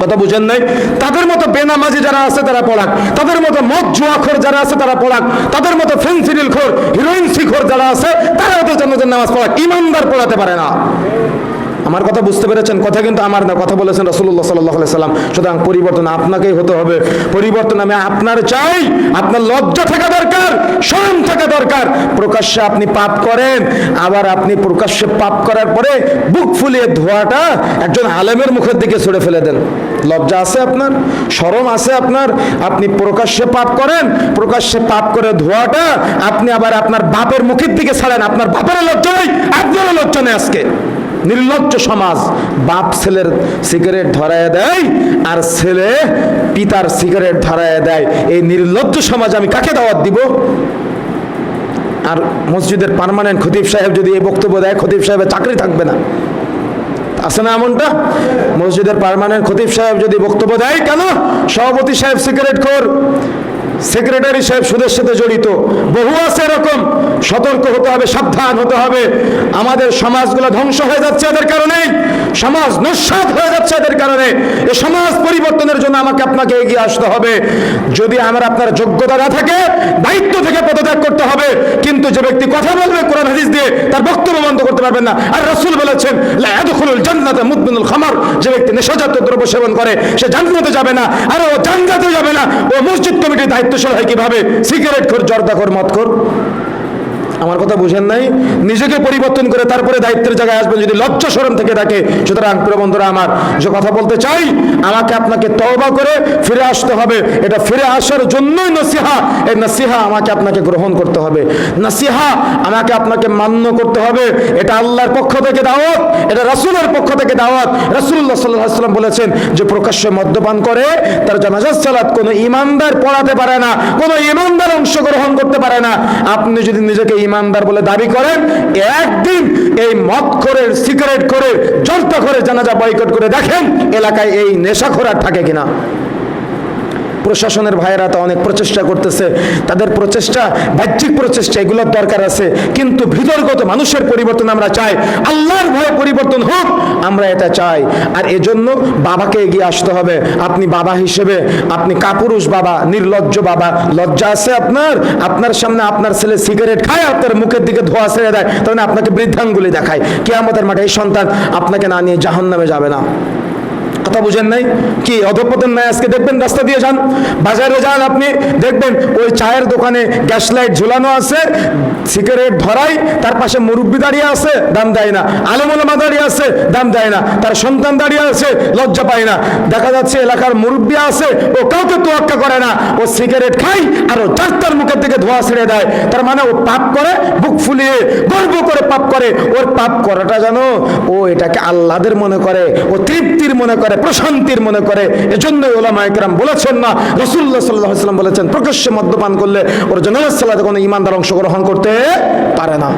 কথা বুঝেন নাই? তাদের মতো বেনামাজি যারা আছে তারা পড়াক, তাদের মতো মদ জুয়াখোর যারা আছে তারা পড়াক, তাদের মতো ফেন্সিডিল খোর, হিরোইন শিখোর যারা আছে তারা ওদের জানাজার নামাজ পড়াক। ঈমানদার পড়াতে পারে না। আমার কথা বুঝতে পেরেছেন? কথা কিন্তু আমার না, কথা বলেছেন রাসূলুল্লাহ সাল্লাল্লাহু আলাইহি সাল্লাম। সুতরাং পরিবর্তন আপনাকেই হতে হবে। পরিবর্তন আমি আপনার চাই। আপনার লজ্জা থাকা দরকার, শরম থাকা দরকার। প্রকাশ্যে আপনি পাপ করেন, আবার আপনি প্রকাশ্যে পাপ করার পরে বুক ফুলিয়ে ধোয়াটা একজন আলেমের মুখের দিকে ছুড়ে ফেলে দেন। লজ্জা আছে আপনার? শরম আছে আপনার? আপনি প্রকাশ্যে পাপ করেন, প্রকাশ্যে পাপ করে ধোয়াটা আপনি আবার আপনার বাপের মুখের দিকে ছাড়েন। আপনার বাপের লজ্জা নেই, আপনারও লজ্জা নেই। আজকে নির্লজ্জ সমাজ, বাপ ছেলের সিগারেট ধরায় দেয় আর ছেলে পিতার সিগারেট ধরায় দেয়। এই নির্লজ্জ সমাজ আমি কাকে দাওয়াত দিব? আর মসজিদের পার্মানেন্ট খতিব সাহেব যদি এই বক্তব্য দেয়, খতিব সাহেবের চাকরি থাকবে না। আছে না এমনটা? মসজিদের পার্মানেন্ট খতিব সাহেব যদি বক্তব্য দেয়, কেন? সভাপতি সাহেব সিগারেট খোর, সেক্রেটারি সাহেব সুদের সাথে জড়িত, বহু আছে এরকম। সতর্ক হতে হবে, সাবধান হতে হবে। আমাদের সমাজগুলো ধ্বংস হয়ে যাচ্ছে এদের কারণে, সমাজ নস্যাৎ হয়ে যাচ্ছে এদের কারণে। এই সমাজ পরিবর্তনের জন্য আমাকে আপনাকে এগিয়ে আসতে হবে। যদি আমার আপনার যোগ্যতা না থাকে, দায়িত্ব থেকে পদত্যাগ করতে হবে। কিন্তু যে ব্যক্তি কথা বলবে কোরআন হাদিস দিয়ে, তার বক্তব্য বন্ধ করতে পারবেন না। আর রাসূল বলেছেন, লা ইয়াদখুলুল জান্নাতা মুদমিনুল খামর, যে ব্যক্তি নেশাজাতীয় দ্রব্য সেবন করে সে জান্নাতে যাবে না। আর ও জান্নাতে যাবে না, ও মসজিদ কমিটির দায়িত্বশীল হয় কিভাবে? সিগারেট খোর, জর্দা খোর, মদ খোর। আমার কথা বুঝেন নাই? নিজেকে পরিবর্তন করে তারপরে দায়িত্বের জায়গায় আসবেন যদি লজ্জা শরম থেকে থাকে। সুতরাং প্রিয় বন্ধুরা আমার, যে কথা বলতে চাই, আমাকে আপনাকে তওবা করে ফিরে আসতে হবে। এটা ফিরে আসার জন্যই নসিহা। এই নসিহা আমাকে আপনাকে গ্রহণ করতে হবে, নসিহা আমাকে আপনাকে মান্য করতে হবে। এটা আল্লাহর পক্ষ থেকে দাওয়াত, এটা রাসূলের পক্ষ থেকে দাওয়াত। রাসূলুল্লাহ সাল্লাল্লাহু আলাইহি ওয়াসাল্লাম বলেছেন, যে প্রকাশ্যে মদ্যপান করে তার জানাজার সালাত কোনো ঈমানদার পড়াতে পারে না, কোনো ঈমানদার অংশগ্রহণ করতে পারে না। আপনি যদি নিজেকে ঈমানদার বলে দাবি করেন, একদিন এই মদখোরের, সিগারেট খোরের, জর্দা খোরের জানাজা বয়কট করে দেখেন এলাকায় এই নেশাখোর আর থাকে কিনা। প্রশাসনের ভাইয়েরা তো অনেক প্রচেষ্টা করতেছে, তাদের প্রচেষ্টা বাহ্যিক প্রচেষ্টা এগুলোর দরকার আছে, কিন্তু ভিতরগত মানুষের পরিবর্তন আমরা চাই, আল্লাহর ভয়ে পরিবর্তন হোক আমরা এটা চাই। আর এজন্য বাবাকে এগিয়ে আসতে হবে। আপনি বাবা হিসেবে, আপনি কাপুরুষ বাবা, নির্লজ্জ বাবা, লজ্জা আছে আপনার? আপনার সামনে আপনার ছেলে সিগারেট খায়, আপনার মুখের দিকে ধোঁয়া ছেড়ে দেয়, তখন আপনাকে বৃদ্ধাঙ্গুলি দেখায়, কিয়ামতের মাঠে এই সন্তান আপনাকে না নিয়ে জাহান্নামে যাবে না? কথা বুঝেন নাই কি? অধঃপতন নাই আজকে। দেখবেন রাস্তা দিয়ে যান, বাজারে যান, আপনি দেখবেন ওই চায়ের দোকানে গ্যাস লাইট ঝুলানো আছে, সিগারেট ধরাই, তার পাশে মুরব্বি দাঁড়িয়ে আছে, দাম দেয় না, আলেম ওলামা দাঁড়িয়ে আছে, দাম দেয় না, তার সন্তান দাঁড়িয়ে আছে, লজ্জা পায় না। দেখা যাচ্ছে এলাকার মুরব্বি আছে, ও কাউকে তোয়াক্কা করে না, ও সিগারেট খায় আর ও তার মুখের থেকে ধোঁয়া ছেড়ে দেয়। তার মানে ও পাপ করে, বুক ফুলিয়ে গর্ব করে পাপ করে। ওর পাপ করাটা জানো, ও এটাকে আল্লাহদের মনে করে, ও তৃপ্তির মনে করে, প্রশান্তির মনে করে। এজন্য ওলামায়ে কেরাম বলেছেন না, রাসূলুল্লাহ সাল্লাল্লাহু আলাইহি ওয়াসাল্লাম বলেছেন, প্রকাশ্যে মদ্যপান করলে ওর জানাজার সালাতে কোনো ঈমানদার অংশগ্রহণ করতে পারে না।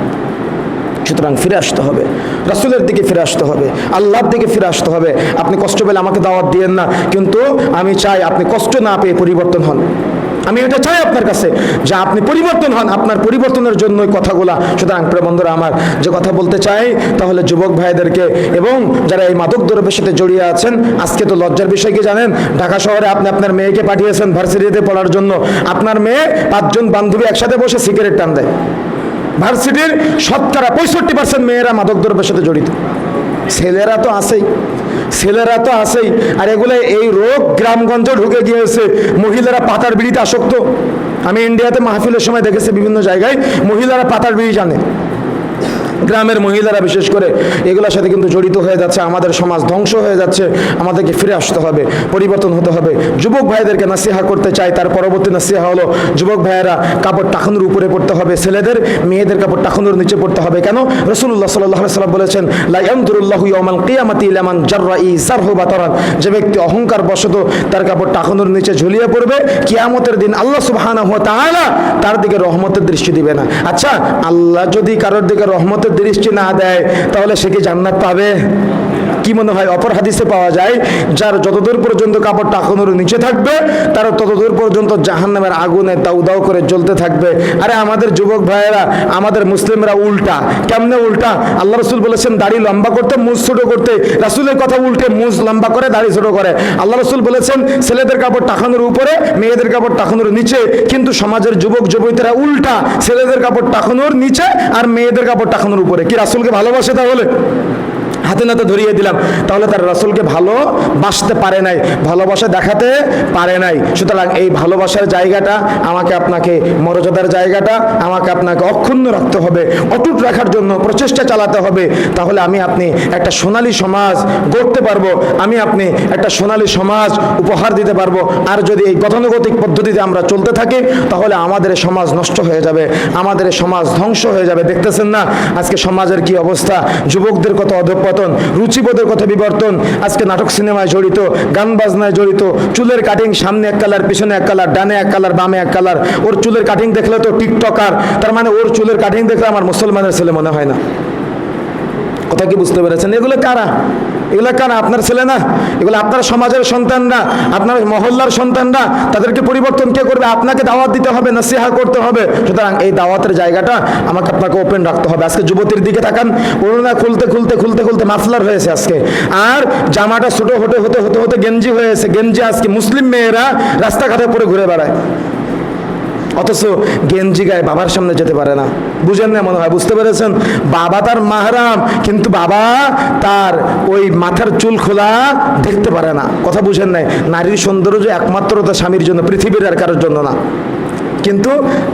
সুতরাং ফিরে আসতে হবে, রাসূলের দিকে ফিরে আসতে হবে, আল্লাহর দিকে ফিরে আসতে হবে। আপনি কষ্ট পেলে আমাকে দাওয়াত দিয়েন না, কিন্তু আমি চাই আপনি কষ্ট না পেয়ে পরিবর্তন হন। আমি এটা চাই আপনার কাছে যে আপনি পরিবর্তন হন, আপনার পরিবর্তনের জন্যই কথাগুলা। সুতরাং প্রিয় বন্ধুরা আমার, যে কথা বলতে চাই তাহলে যুবক ভাইদেরকে এবং যারা এই মাদক দ্রব্যের সাথে জড়িয়ে আছেন, আজকে তো লজ্জার বিষয় কি জানেন? ঢাকা শহরে আপনি আপনার মেয়েকে পাঠিয়েছেন ভার্সিটিতে পড়ার জন্য, আপনার মেয়ে 5 জন বান্ধবী একসাথে বসে সিগারেট টান দেয়। ভার্সিটির শতকরা 65% মেয়েরা মাদক দ্রব্যের সাথে জড়িত। ছেলেরা তো আছেই, ছেলেরা তো আছেই। আর এগুলো এই রোগ গ্রামগঞ্জে ঢুকে গিয়েছে। মহিলারা পাতার বিড়িতে আসক্ত। আমি ইন্ডিয়াতে মাহফিলের সময় দেখেছি বিভিন্ন জায়গায় মহিলারা পাতার বিড়ি জানে, গ্রামের মহিলারা বিশেষ করে এগুলোর সাথে কিন্তু জড়িত হয়ে যাচ্ছে। আমাদের সমাজ ধ্বংস হয়ে যাচ্ছে। আমাদেরকে ফিরে আসতে হবে, পরিবর্তন হতে হবে। যুবক ভাইদেরকে নাসিহা করতে চাই। তার পরবর্তী নাসিহা হলো, যুবক ভাইয়েরা কাপড় টাকানোর উপরে পড়তে হবে, ছেলেদের মেয়েদের কাপড় টাকানোর নিচে পড়তে হবে। কেন? রাসূলুল্লাহ সাল্লাল্লাহু আলাইহি ওয়াসাল্লাম বলেছেন, লা ইয়ানদুরুল্লাহু ইয়াওমাল কিয়ামাতি ইলা মান জাররা ইজারহু বাতারান। যে ব্যক্তি অহংকার বশত তার কাপড় টাকানোর নিচে ঝুলিয়ে পড়বে, কিয়ামতের দিন আল্লাহ সুবহানাহু ওয়া তাআলা তার দিকে রহমতের দৃষ্টি দিবে না। আচ্ছা, আল্লাহ যদি কারোর দিকে রহমতের দৃষ্টি না দেয় তাহলে সে কি জান্নাত পাবে? কি মনে হয়? অপর হাদিসে পাওয়া যায়, যার যতদূর পর্যন্ত কাপড় টাকানোর নিচে থাকবে তার ততদূর পর্যন্ত জাহান্নামের আগুনে দাউ দাউ করে জ্বলতে থাকবে। আরে আমাদের যুবক ভাইয়েরা, আমাদের মুসলিমরা উল্টা। কেমনে উল্টা? আল্লাহ রাসূল বলেছেন দাড়ি লম্বা করতে, মুজ ছোট করতে। রাসূলের কথা উল্টে, মুজ লম্বা করে, দাড়ি ছোট করে। আল্লাহ রাসূল বলেছেন ছেলেদের কাপড় টাকানোর উপরে, মেয়েদের কাপড় টাকানোর নিচে। কিন্তু সমাজের যুবক যুবতীরা উল্টা, ছেলেদের কাপড় টাকানোর নিচে আর মেয়েদের কাপড় টাকানোর উপরে। কি রাসূলকে ভালোবাসে তাহলে? হাতে নাতে ধরিয়ে দিলাম, তাহলে তার রাসূলকে ভালোবাসতে পারে নাই, ভালোবাসা দেখাতে পারে নাই। সুতরাং এই ভালোবাসার জায়গাটা আমাকে আপনাকে, মর্যাদার জায়গাটা আমাকে আপনাকে অক্ষুণ্ণ রাখতে হবে, অটুট রাখার জন্য প্রচেষ্টা চালাতে হবে। তাহলে আমি আপনি একটা সোনালী সমাজ গড়তে পারবো, আমি আপনি একটা সোনালী সমাজ উপহার দিতে পারবো। আর যদি এই গতানুগতিক পদ্ধতিতে আমরা চলতে থাকি তাহলে আমাদের সমাজ নষ্ট হয়ে যাবে, আমাদের সমাজ ধ্বংস হয়ে যাবে। দেখতেছেন না আজকে সমাজের কি অবস্থা, যুবকদের কত অধঃপতন, রুচিবোধের কত বিবর্তন। আজকে নাটক সিনেমায় জড়িত, গান বাজনায় জড়িত, চুলের কাটিং সামনে এক কালার, পিছনে এক কালার, ডানে এক কালার, বামে এক কালার। ওর চুলের কাটিং দেখলে তো টিকটকার, তার মানে ওর চুলের কাটিং দেখলে আমার মুসলমানের ছেলে মনে হয় না। কথা কি বুঝতে পেরেছেন? এগুলো কারা? এগুলো কারা? আপনার ছেলে না, এগুলো আপনার সমাজের সন্তানরা, আপনার মহল্লার সন্তানরা। তাদেরকে পরিবর্তন কে করবে? আপনাকে দাওয়াত দিতে হবে, নসিহা করতে হবে। সুতরাং এই দাওয়াতের জায়গাটা আমাকে আপনাকে ওপেন রাখতে হবে। আজকে যুবতীর দিকে তাকান, ওড়না খুলতে খুলতে খুলতে খুলতে মাফলার হয়েছে আজকে, আর জামাটা ছোট হতে হতে হতে হতে গেঞ্জি হয়েছে। গেঞ্জি আজকে মুসলিম মেয়েরা রাস্তাঘাটে পরে ঘুরে বেড়ায়, অথচ গেঞ্জি গায়ে বাবার সামনে যেতে পারে না। বুঝেন না মনে হয়? বুঝতে পেরেছেন? বাবা তার মাহরাম, কিন্তু বাবা তার ওই মাথার চুল খোলা দেখতে পারে না। কথা বুঝেন নাই? নারীর সৌন্দর্য একমাত্র তার স্বামীর জন্য, পৃথিবীর আর কারোর জন্য না। কিন্তু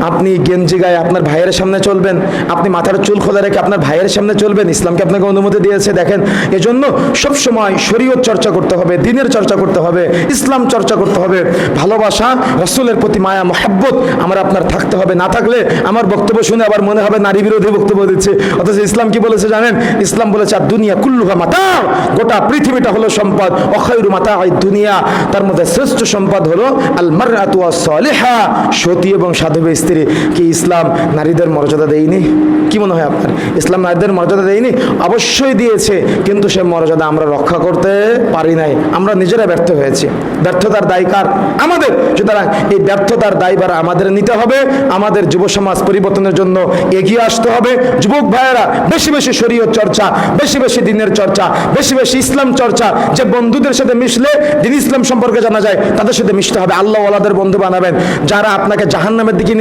আপনি গেঞ্জি গায়ে আপনার ভাইয়ের সামনে চলবেন, আপনি মাথার চুল খোলা রেখে আপনার ভাইয়ের সামনে চলবেন, ইসলামকে আপনাকে অনুমতি দিয়েছে। দেখেন, এজন্য সবসময় শরীয়ত চর্চা করতে হবে, দ্বীনের চর্চা করতে হবে, ইসলাম চর্চা করতে হবে। ভালোবাসা, রাসূলের প্রতি মায়া মহব্বত আমার আপনার থাকতে হবে। না থাকলে আমার বক্তব্য শুনে আবার মনে হবে নারী বিরোধী বক্তব্য দিচ্ছে। অথচ ইসলাম কি বলেছে জানেন? ইসলাম বলেছে আর দুনিয়া কুল্লুহা মাতা, গোটা পৃথিবীটা হলো সম্পদ। অখায়রু মাতা দুনিয়া, তার মধ্যে শ্রেষ্ঠ সম্পদ হলো আল মারআতু আস সালিহা, সতী এবং সাধবী স্ত্রী, কি ইসলাম নারীদের মর্যাদা দেয়নি? কি মনে হয় আপনার, ইসলাম নারীদের মর্যাদা দেয়নি? অবশ্যই দিয়েছে, কিন্তু সে মর্যাদা আমরা রক্ষা করতে পারি নাই, আমরা নিজেরা ব্যর্থ হয়েছি। ব্যর্থতার দায় কার? আমাদের। সুতরাং এই ব্যর্থতার দায়ভার আমাদের নিতে হবে। আমাদের যুব সমাজ পরিবর্তনের জন্য এগিয়ে আসতে হবে। যুবক ভাইয়েরা বেশি বেশি শরীয়ত চর্চা, বেশি বেশি দিনের চর্চা, বেশি বেশি ইসলাম চর্চা, যে বন্ধুদের সাথে মিশলে দিন ইসলাম সম্পর্কে জানা যায় তাদের সাথে মিশতে হবে। আল্লাহ ওয়ালাদের বন্ধু বানাবেন, যারা আপনাকে জাহান্নামের দিকে